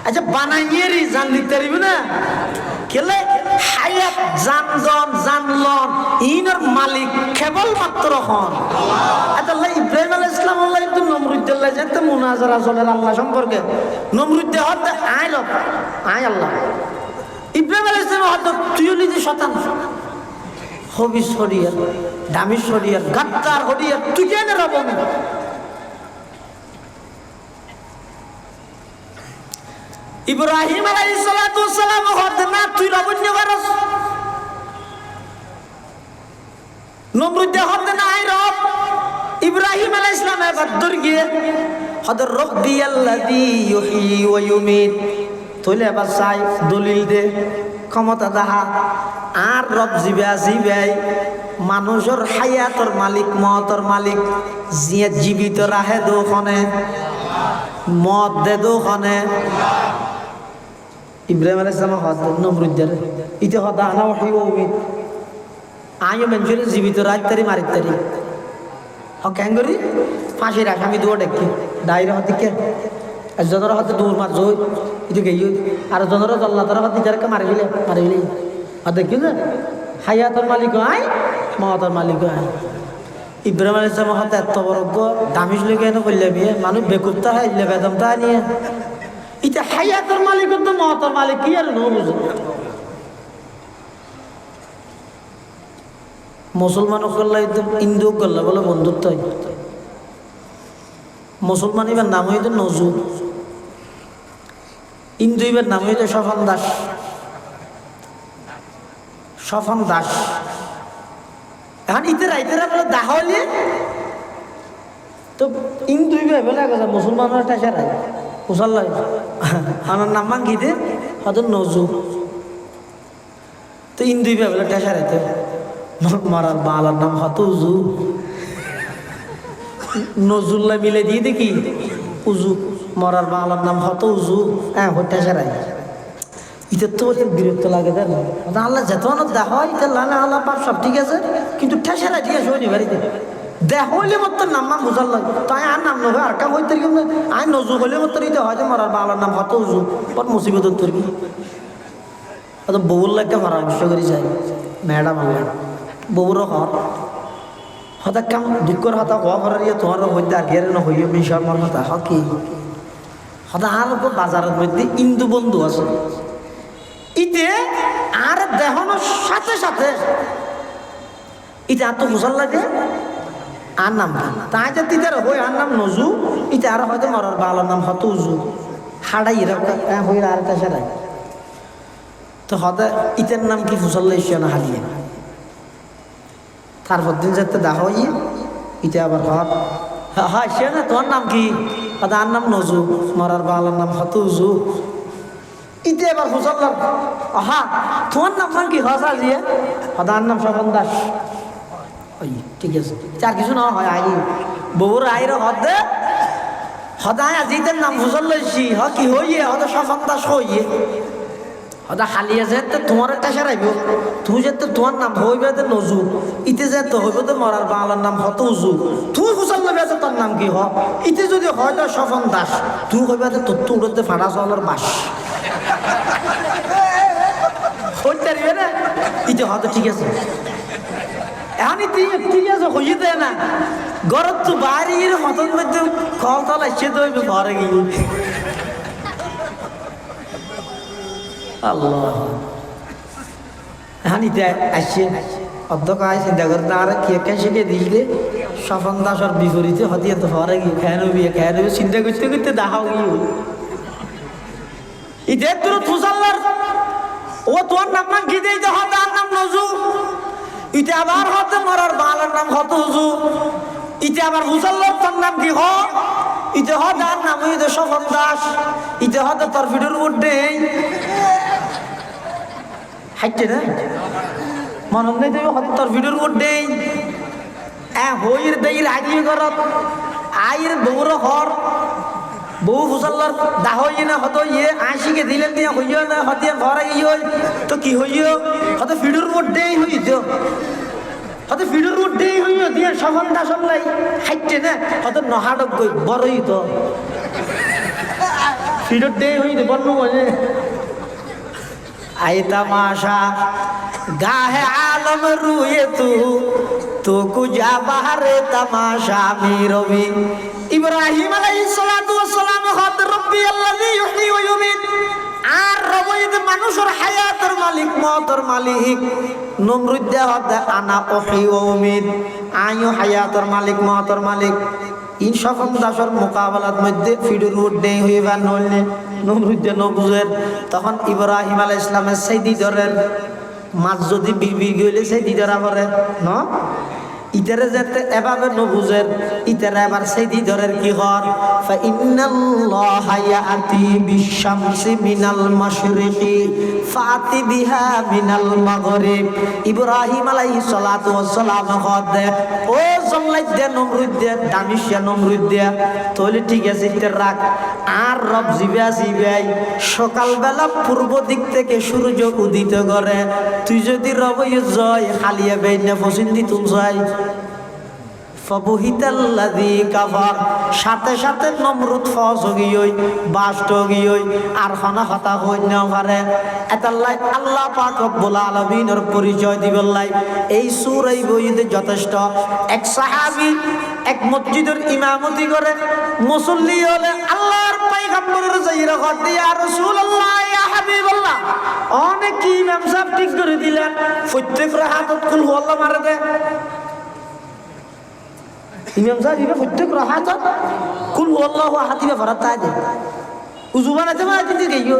আচ্ছা বানাই নিয়ে জান দিতে পারবি না। কেলে হায়াত জানজন জানলন ইনর মালিক কেবলমাত্র হন আল্লাহ। ইব্রাহিম আলাইহিস সালাম আল্লাহ কিন্তু নমরুদ্দাল্লাহ জানতে মুনাজারা চলে আল্লাহ সম্পর্কে। নমরুদ্দে হতে আয় রব আয় আল্লাহ, ইব্রাহিম আলাইহিস সালাম হতে তুই নিজে শতান হবি শরিয়াত দামি শরিয়াত গাদ্দার হরিয়াত তুই কেন রব। ইব্রাহিম আলাইহিস সালাতু ওয়াস সালাম হতে না তুই রবন্য করস, নমরুদ হতে না আই রব। ইব্রাহিম আলাইহিস সালাম এবার দূর গিয়ে হযরত রব্বি আল্লাযী ইউহয়ী ওয়া ইউমীত তোলে এবার চাই দলিল দে ক্ষমতা দাহা আর রব জিবাই মানুষের হায়াতর মালিক মতর মালিক যে জীবিত রাহে দোখনে মত দে দোখনে ইব্রাহিম আলাইহিস সালাম হযরত নমরুদের ইতে হদা আনা ওহী ওয়া উমিদ আয়ো মেনজুরে জীবিত রাত তারি মারিত তারি কেন করি ফাঁসির আসামি দুয়া ডেকে ডাইরে হতিকে জনর হতে দূর মার জই ইতো গেই আর জনর আল্লাহ তাআলা হতে যারকে মারিলে আর দেখি না হায়াতুল মালিক আই মওতার মালিক আই ইব্রাহিম আলাইহিস সালাম হতে এত বড় দামিশ লগে এনে কইলে বিয়ে মানুষ বেকুবতা হয় ইলে বেদমতা নিয়ে ইতা হায়াতুল মালিক তো মওতার মালিক কি আর নো বুঝে মুসলমান করলে হিন্দু করলে বলে বন্ধুত্ব হয় মুসলমান এবার নাম হইতো নজু হিন্দু এবার নাম হইতো স্বপন দাস এখন ইতেরা বলে দাহলে তো হিন্দু এবার বলে মুসলমানের টেসারাই মুসল্লাই আমার নাম মান গিয়ে হয়তো নজু তো হিন্দু এবার বলে টেসারাইতে মারার বালার নাম হতো উজু নজরুল্লাহ মিলে দিয়ে দেখি উজু মরার বালার নাম হতো উজু হ্যাঁ হত্যা সারাই এটা তো বিরক্ত লাগে দেন আল্লাহ যেত দেখ এটা লানা আল্লাহ পাপ সব ঠিক আছে কিন্তু ঠেসারা ঠিক আছে ওই বাড়িতে দেখ হইলে মতো নাম মান বুঝার লাগে তাই আর নাম নেবে আর কাম হইতে কেমন আই নজু হইলে মতো নিতে হয় যে মরার বালার নাম হতো উজু পর মুসিবত তোর কি হয়তো বউর লাগে পরামর্শ করি যাই ম্যাডাম আল্লাহ বউর হর হঠাৎ কাম দুঃখর হতা ঘরের ইয়ে তোমার হইতে আর গেরে না হইয়া মিশার মন হতা হকি হঠাৎ আর বাজারের মধ্যে ইন্দু বন্ধু আছে ইতে আর দেহনোর সাথে সাথে ইতে আর তো মুসাল লাগে আর নাম তাই যে তিতার হই আর নাম নজু ইতে আর হয়তো মরার বালার নাম হতো উজু হাড়াই এরকম হই আর একটা সেটাই তো হতে ইতের নাম কি ফুসাল্লা ইসিয়া না হালিয়ে তারপর দিন যাতে দেখা হইয়ে ইটা আবার হ্যাঁ সে না তোমার নাম কি আর নাম নজু মরার বালার নাম হতো উজু ইতে আবার ফুসাল্লার হা তোমার নাম মান কি হসা দিয়ে হদার নাম স্বপন দাস ওই ঠিক আছে চার কিছু না হয় আই বউর আইর হদে হদায় আজিতের নাম ফুসাল্লা ইসি হ কি হইয়ে হদা স্বপন দাস হইয়ে হদা হালিয়ে যেতে তোমার একটা সেরাইব তুই যেতে তোমার নাম হইবে তো নজু ইতে যেতে হইব তো মরার বাংলার নাম হতো উজু তুই ফুসাল নেবে তোর নাম কি হ ইতে যদি হয় তো স্বপন দাস তুই হইবে তো তোর তো উড়তে ফাটা চলার বাস হইতে রে না ইতে হয়তো ঠিক আছে এখন ঠিক আছে হইয়ে দেয় না গরত তো বাড়ির হতন মধ্যে কল তল আসছে তো ঘরে গিয়ে আল্লাহ এখন ইতে আসছে অধ্যক্ষ আয় চিন্তা করতে আর কে শিখে দিলে স্বপন দাসর বিপরীতে হতিয়ে তো ঘরে গিয়ে খেয়ে নেবে চিন্তা করতে করতে দেখাও গিয়ে ইতে তোর ফুসাল্লার ও তোর নাম নাম কি দিতে হতে আর নাম নজু ইতে আবার হতে মরার বালার নাম হতো উজু ইতে আবার ফুসাল্লার তোর নাম কি হ ইতে হতে আর নাম ইতে স্বপন দাস ইতে হতে তোর ভিডিওর উঠে হাইটে না মনে নেই তুমি হতে তোর ভিডিওর উঠে হইর দেইর আইয়ে ঘরত আইর বউর হর বউ ফুসাল্লার দাহ ইয়ে না হতো ইয়ে আশিকে দিলেন দিয়ে হইয় না হতিয়া ঘরে ইয়ে তো কি হইয় হয়তো ফিডুর মধ্যেই হইত হয়তো ফিডুর মধ্যেই হইয় দিয়ে সফন দাসল্লাই হাইটে না হয়তো নহাডক গই বড়ই তো ফিডুর দেই হইতে বর্ণ মনে আই তামাশা গাহে আলম রুয়ে তু কুজা বাহারে তামাশা আমি রবি ইব্রাহিম আলাইহিস সালাতু ওয়াস সালাম হদ রব্বি আল্লাযী ইউহয়ী ওয়া ইউমীত আর রবইদ মানুষের হায়াতের মালিক মওতের মালিক নমরুদ দে হদ আনা উহয়ী ওয়া উমীত আইও হায়াতের মালিক মওতের মালিক ইন স্বপন দাসের মোকাবেলার মধ্যে ফিডুর উড্ডে হইবা নইলে নমরুদ দে নবুজের তখন ইব্রাহিম আলাইহিস সালামের সাইদি ধরেন মাছ যদি বিবি গইলে সাইদি ধরা পড়ে ন ইতারে যেতে এভাবে নবুজের ইতারে আবার সেই দি ধরের কি হর ফা ইন্নাল্লাহা ইয়াতি বিশ-শামসি মিনাল মাশরিকি ফাতি বিহা মিনাল মাগরিব। ইব্রাহিম আলাইহিস সালাতু ওয়াস সালাম হদে ও জল্লাইদ দে নমরুদ দে দামিশিয়া নমরুদ দে তাহলে ঠিক আছে ইতার রাখ আর রব জিবাই সকালবেলা পূর্ব দিক থেকে সূর্য উদিত করে তুই যদি রব জয় খালিয়া বেইনা ফসিন দিতুম যায় ফবহিতাল্লাযী কাফার সাথে সাথে নমরুদ ফস গিয়ই বাস্ট গিয়ই আর খানা হতা হই না পারে এতাল্লাই আল্লাহ পাক রব্বুল আলামিনের পরিচয় দিবল্লাই এই সূরা বইতে যথেষ্ট। এক সাহাবী এক মসজিদের ইমামতি করে মুসল্লি হলে আল্লাহর পয়গম্বরের যাইরা কইতে ইয়া রাসূলুল্লাহ ইয়া হাবিবাল্লাহ অনেক ইমাম সাহেব ঠিক করে দিলেন প্রত্যেক রাকাত কুল হুয়াল্লাহ মারে দে ইমাম সাহেব ইবে প্রত্যেক রাকাত কুল হুয়াল্লাহু আহাদ দিবে ফরত তাজে উযু বানাতে মানে দিতে গইও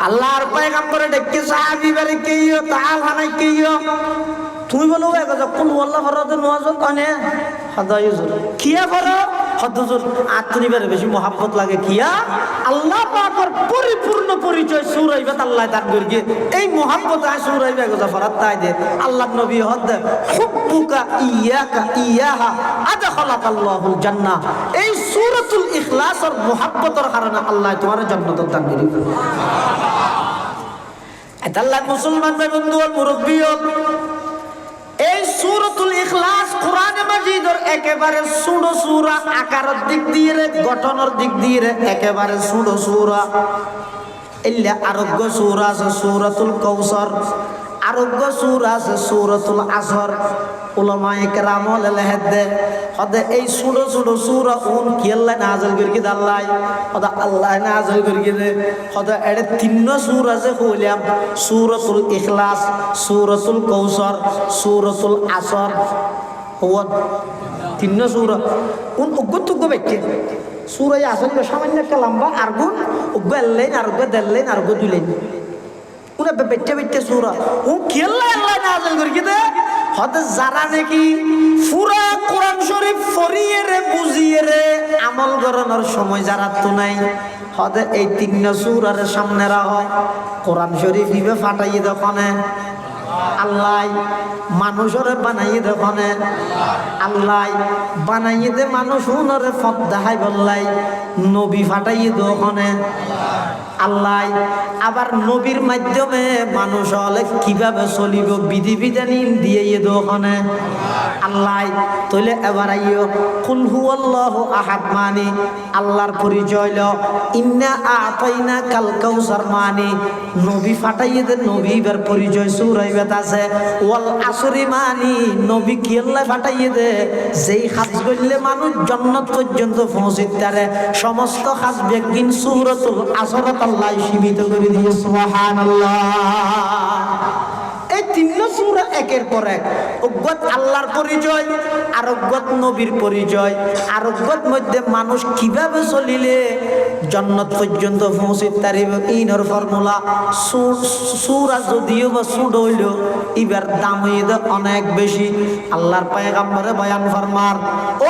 আল্লাহর পয়গম্বরে ডেকে সাহাবী বারে কইও তাআল হানাই কইও তুমি বলো এগো কুল হুয়াল্লাহু ফরত নওয়াজ কানে হাদায়ুজুর কিয়া করো হদুজুর আত্মনিবের বেশি মোহাব্বত লাগে কিয়া আল্লাহ পাকের পরিপূর্ণ পরিচয় সূরা ইবাত আল্লাহ দান করি এই মোহাব্বত আ সূরা ইবা গজা ফরাত তাই দে আল্লাহর নবী হদ হুব্বুকা ইয়াকা ইয়াহা আদখালাকাল্লাহুল জান্নাহ এই সূরাতুল ইখলাসের মোহাব্বতের কারণে আল্লাহ তোমার জান্নাত দান করি সুবহানাল্লাহ। আল্লাহ মুসলমান ভাই বন্ধু আর মুরব্বি এই সূরাতুল ইখলাস কোরআনে মাজিদের একেবারে ছোট সূরা আকারের দিক দিয়ে গঠনের দিক দিয়ে একেবারে ছোট সূরা ইল্লা আরোগ্য সূরা আছে সূরাতুল কাউসার আরোগ্য সূরা আছে সূরাতুল আসর উলামায়ে কেরাম লেখে হদে এই ছোট ছোট সূরা কোন কি আল্লাহ নাযিল করি আল্লাহ হদে আল্লাহ নাযিল করি দে হদে এডে তিন সূরা আছে কইলাম সূরাতুল ইখলাস সূরাতুল কাউসার সূরাতুল আসর হওয়া তিন সূরা কোন উগ্গতুগ্গ বেকে সূরা আসর সামান্য একটা লম্বা আর গুণ উগ্গলেন আর উগ্গ দেলেন আর উগ্গ দুলেন উনা বেটে বেটে সূরা ও কি আল্লাহ নাযিল করি দে হতে যারা নাকি পুরা কোরআন শরীফ পড়িয়ে রে বুঝিয়ে রে আমল করানোর সময় যারা তো নাই হতে এই তিন সূরার সামনে রাখ কোরআন শরীফ ইবে ফাটাইয়ে দোকানে আল্লাহ মানুষের বানাইয়ে দোকানে আল্লাহ বানাইয়ে দে মানুষ উনরে ফদ দেখাই বললাই নবী ফাটাইয়ে দোকানে আল্লাহ আবার নবীর মাধ্যমে মানুষ হলে কিভাবে চলিব বিধি বিধান দিয়ে দোকানে আল্লাহ তাহলে এবার আইও কুল হুয়াল্লাহু আহাদ মানি আল্লাহর পরিচয় ল ইন্না আতাইনা কাল কাউসার মানি নবী ফাটাইয়ে দে নবীর পরিচয় সূরা ইবাত আছে ওয়াল আসরি মানি নবী কি আল্লাহ ফাটাইয়ে দে যেই কাজ করলে মানুষ জান্নাত পর্যন্ত পৌঁছিতে পারে সমস্ত কাজ বেগিন সূরাতুল আসর আল্লাহ সীমিত করে দিয়ে সুবহানাল্লাহ। এই তিন সূরা একের পর এক অজ্ঞত আল্লাহর পরিচয় আরোগ্যত নবীর পরিচয় আরোগ্যত মধ্যে মানুষ কিভাবে চলিলে জান্নাত পর্যন্ত পৌঁছিতে পারিব ইনর ফর্মুলা সূরা যদিও বা ছোট হইল ইবার দাম হইতে অনেক বেশি আল্লাহর পয়গম্বরে বয়ান ফরমার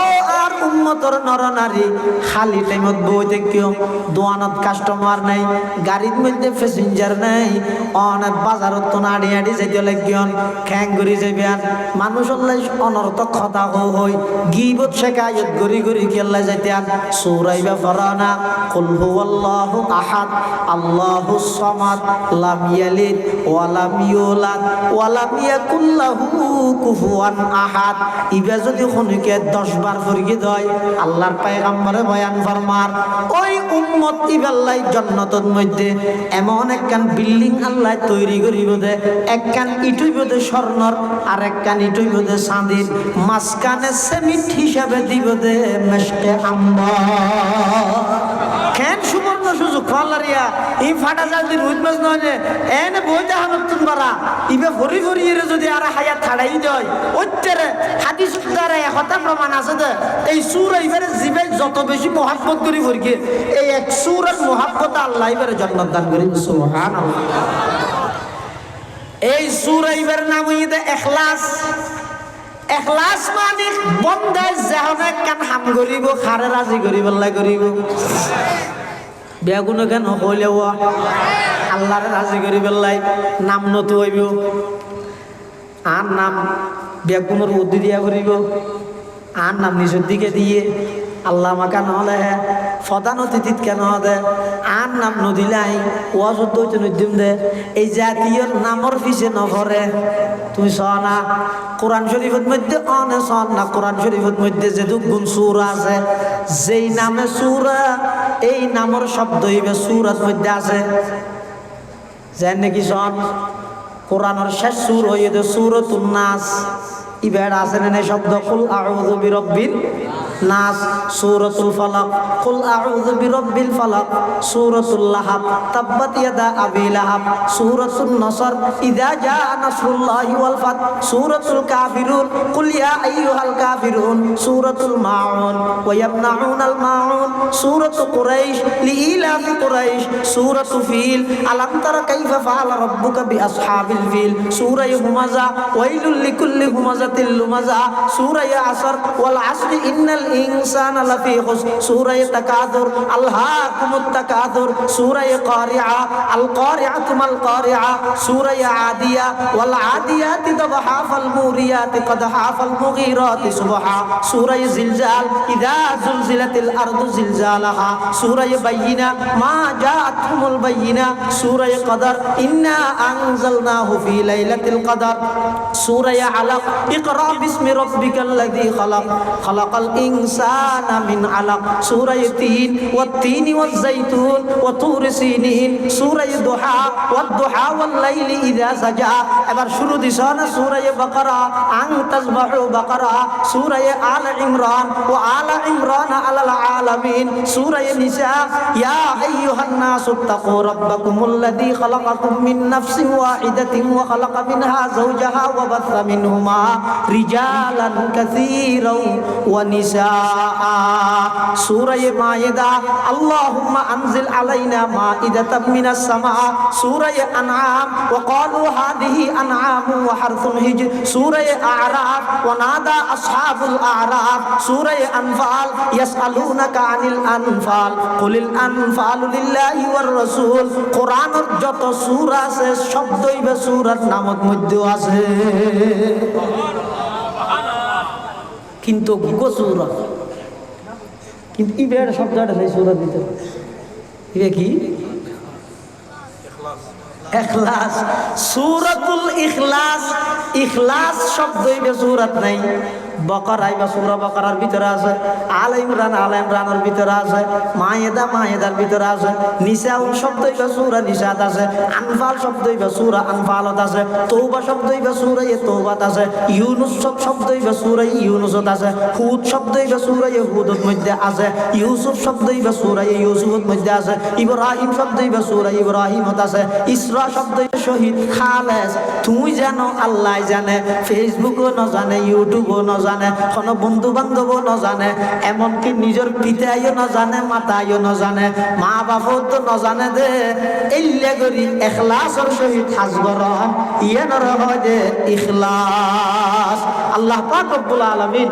ও আর উম্মতর নরনারী খালি টাইমত বইতে কেউ দোয়ানত কাস্টমার নাই গাড়ির মধ্যে প্যাসেঞ্জার নাই অনেক বাজারত তো নাড়ি আড়ি যাইতে লাগিয়ন খ্যাং ঘুরি যাইবেন মানুষ অনর্থক কথা হই গিবত শেখায়ত গড়ি গড়ি কেল্লা যাইতেন সূরাইবা ফরানা কুল হুয়াল্লাহু আহাদ আল্লাহুস সামাদ লাম ইয়ালিদ ওয়া লাম ইউলাদ ওয়া লাম ইয়াকুল লাহু কুফুয়ান আহাদ ইবা যদি খনিকে 10 বার ফরকি দেয় আল্লাহর পয়গম্বরে বয়ান ফরমার ওই উম্মত ইবাল্লাই জান্নাতের মধ্যে এমন একখান বিল্ডিং আল্লাহ তৈরি করিব দে একখান ইটুই বদে স্বর্ণর আর একখান ইটুই বদে চাঁদির মাঝখানে সেমিট হিসাবে দিব দে মেশকে আম্বার কেন সুবর্ণ সুযোগ ফালারিয়া এই ফাটা জাতি রুদ মাছ নয় যে এনে বইতে হানতুন বারা ইবে ভরি ভরি এর যদি আর হায়াত ছাড়াই দেয় ওইটারে হাদিস দ্বারা একতা প্রমাণ আছে দে এই সূরা ইবারে জিবে যত বেশি মহব্বত করি ভরকে এই এক সূরার মহব্বত আল্লাহ ইবারে জান্নাত দান করেন সুবহানাল্লাহ। এই সূরা এর নাম হইছে ইখলাস। ইখলাস মানে বন্দে যেহনে কান হাম করিব খারে রাজি করিব আল্লাহ করিব বেগুন কেন হইলেও আল্লাহরে রাজি করিব আল্লাহ নাম নতু হইব আর নাম বেগুনের উদ্দি দিয়া করিব আর নাম নিজের দিকে দিয়ে আল্লাহ মাকা নহলে হে প্রধান অতিথিত কেন দে আর নাম নদিলাই ওয়াজত দইতে নদিম দে এই জাতীয় নামর পিছে নভরে তুমি চ না কোরআন শরীফের মধ্যে অনে চ না কোরআন শরীফের মধ্যে যে দুগুণ সূরা আছে যেই নামে সূরা এই নামর শব্দ হইবে সূরার মধ্যে আছে জান নাকি শোন কোরআনের শেষ সূরা হইছে সূরাতুন নাস ইবের আছে না শব্দ কুল আউযু বিরাব্বিন নাস সূরাতুল ফালাক কুল আউযু বিরাব্বিল ফালাক সূরাতুল লাহাব তাব্বাত ইয়াদা আবি লাহাব সূরাতুন নসর ইযা জাআ নাসরুল্লাহি ওয়াল ফাত সূরাতুল কাফিরুন কুল ইয়া আইয়ুহাল কাফিরুন সূরাতুল মাউন ওয়া ইয়ামনাউনাল মাউন সূরাতু কুরাইশ লিইলাফি কুরাইশ সূরাতু ফিল আলাম তারা কাইফা ফাআলা রাব্বুকা বিআসহাবিল ফিল সূরা হুমাযা ওয়াইলুল লিকুল্লি হুমাযাতিল লুমাযা সূরা আসর ওয়াল আসরি ইন্নাল ইনসানা লাফি খুসর সূরা তাকাসুর আলহাকুমুত তাকাসুর সূরা কারিআ আল কারিআতু মাল কারিআ সূরা আদিয়া ওয়াল আদিয়াতি দবহা ফাল মুরিয়াতি কদহা ফাল মুগীরাতি সুবহা সূরা জিলজাল ইযা যুলজিলাতিল আরদু জিলজালাহা সূরা বাইয়িনা মা জাআতহুমুল বাইয়িনা সূরা কদর ইন্না আনজালনাহু ফি লাইলাতিল কদর সূরা আলাক ইকরা বিসমি রাব্বিকাল্লাযী খালাক খালাকাল ইনসানা মিন আলাক সূরা তিন ওয়াত তিনি ওয়াজ যাইতুন ওয়া তুর সিনিন সূরা দুহা ওয়াদ দুহা ওয়াল লাইলি ইযা সাজা এবার শুরু দিছো না সূরা বাকারা আন তাসবাহু বাকারা সূরা আল ইমরান ওয়া আলা ইমরান আলাল আলামিন সূরা নিসা ইয়া আইয়ুহান নাসু তাকু রাব্বাকুমুল্লাযী খালাকাকুম মিন নাফসিন ওয়াহিদাতিন ওয়া খালাকা মিনহা যাওজাহা ওয়া বাথা মিনহুমা রিজালান কাসীরান ওয়া নিসাআ সূরা মায়েদা আল্লাহুম্মা আনজিল আলাইনা মাইদাতাম মিনাস সামা সূরা আনআম ওয়া ক্বালু হাদিহি আনআমু ওয়া হারথুন হিজর সূরা আ'রাফ ওয়া নাদা আসহাবুল আ'রাফ সূরা আনফাল ইয়াসআলুনাকা আনিল আনফাল কুলিল আনফালু লিল্লাহি ওয়ার রাসূল কোরআনের যত সূরা আছে শব্দই বে সূরার নামত মধ্যে আছে কিন্তু গো সূরা কিন্তু ইবের শব্দটা সেই সূরার ভিতরে ইবে কি ইখলাস সূরাতুল ইখলাস ইখলাস শব্দ ইবে সূরাত নাই বকরা বা সূরা বকরার ভিতরে আছে আল ইমরানের ভিতরে আছে মায়েদার ভিতরে আছে নিসা শব্দ ইবে সূরা নিসাত আছে আনফাল শব্দ ইবে সূরা আনফালত আছে তওবা শব্দ ইবে সূরা তওবাত আছে ইউনুস শব্দ ইবে সূরা ইউনুসত আছে হুদ শব্দ ইবে সূরা হুদত মধ্যে আছে ইউসুফ শব্দ ইবে সূরা ইউসুফত মধ্যে আছে ইব্রাহিম শব্দ ইবে সূরা ইব্রাহিমত আছে ইসরা শব্দ শহীদ খালেস তুই জানো আল্লাহ জানে ফেসবুকও না জানে ইউটিউবও না জানে কোনো বন্ধু বান্ধবও না জানে এমনকি নিজের পিতাইও না জানে মাতাইও না জানে মা বাবাও তো না জানে দে এইলে করি ইখলাসের সহিত হাজ করন ইয়ে নর হয় যে ইখলাস আল্লাহ পাক রব্বুল আলামিন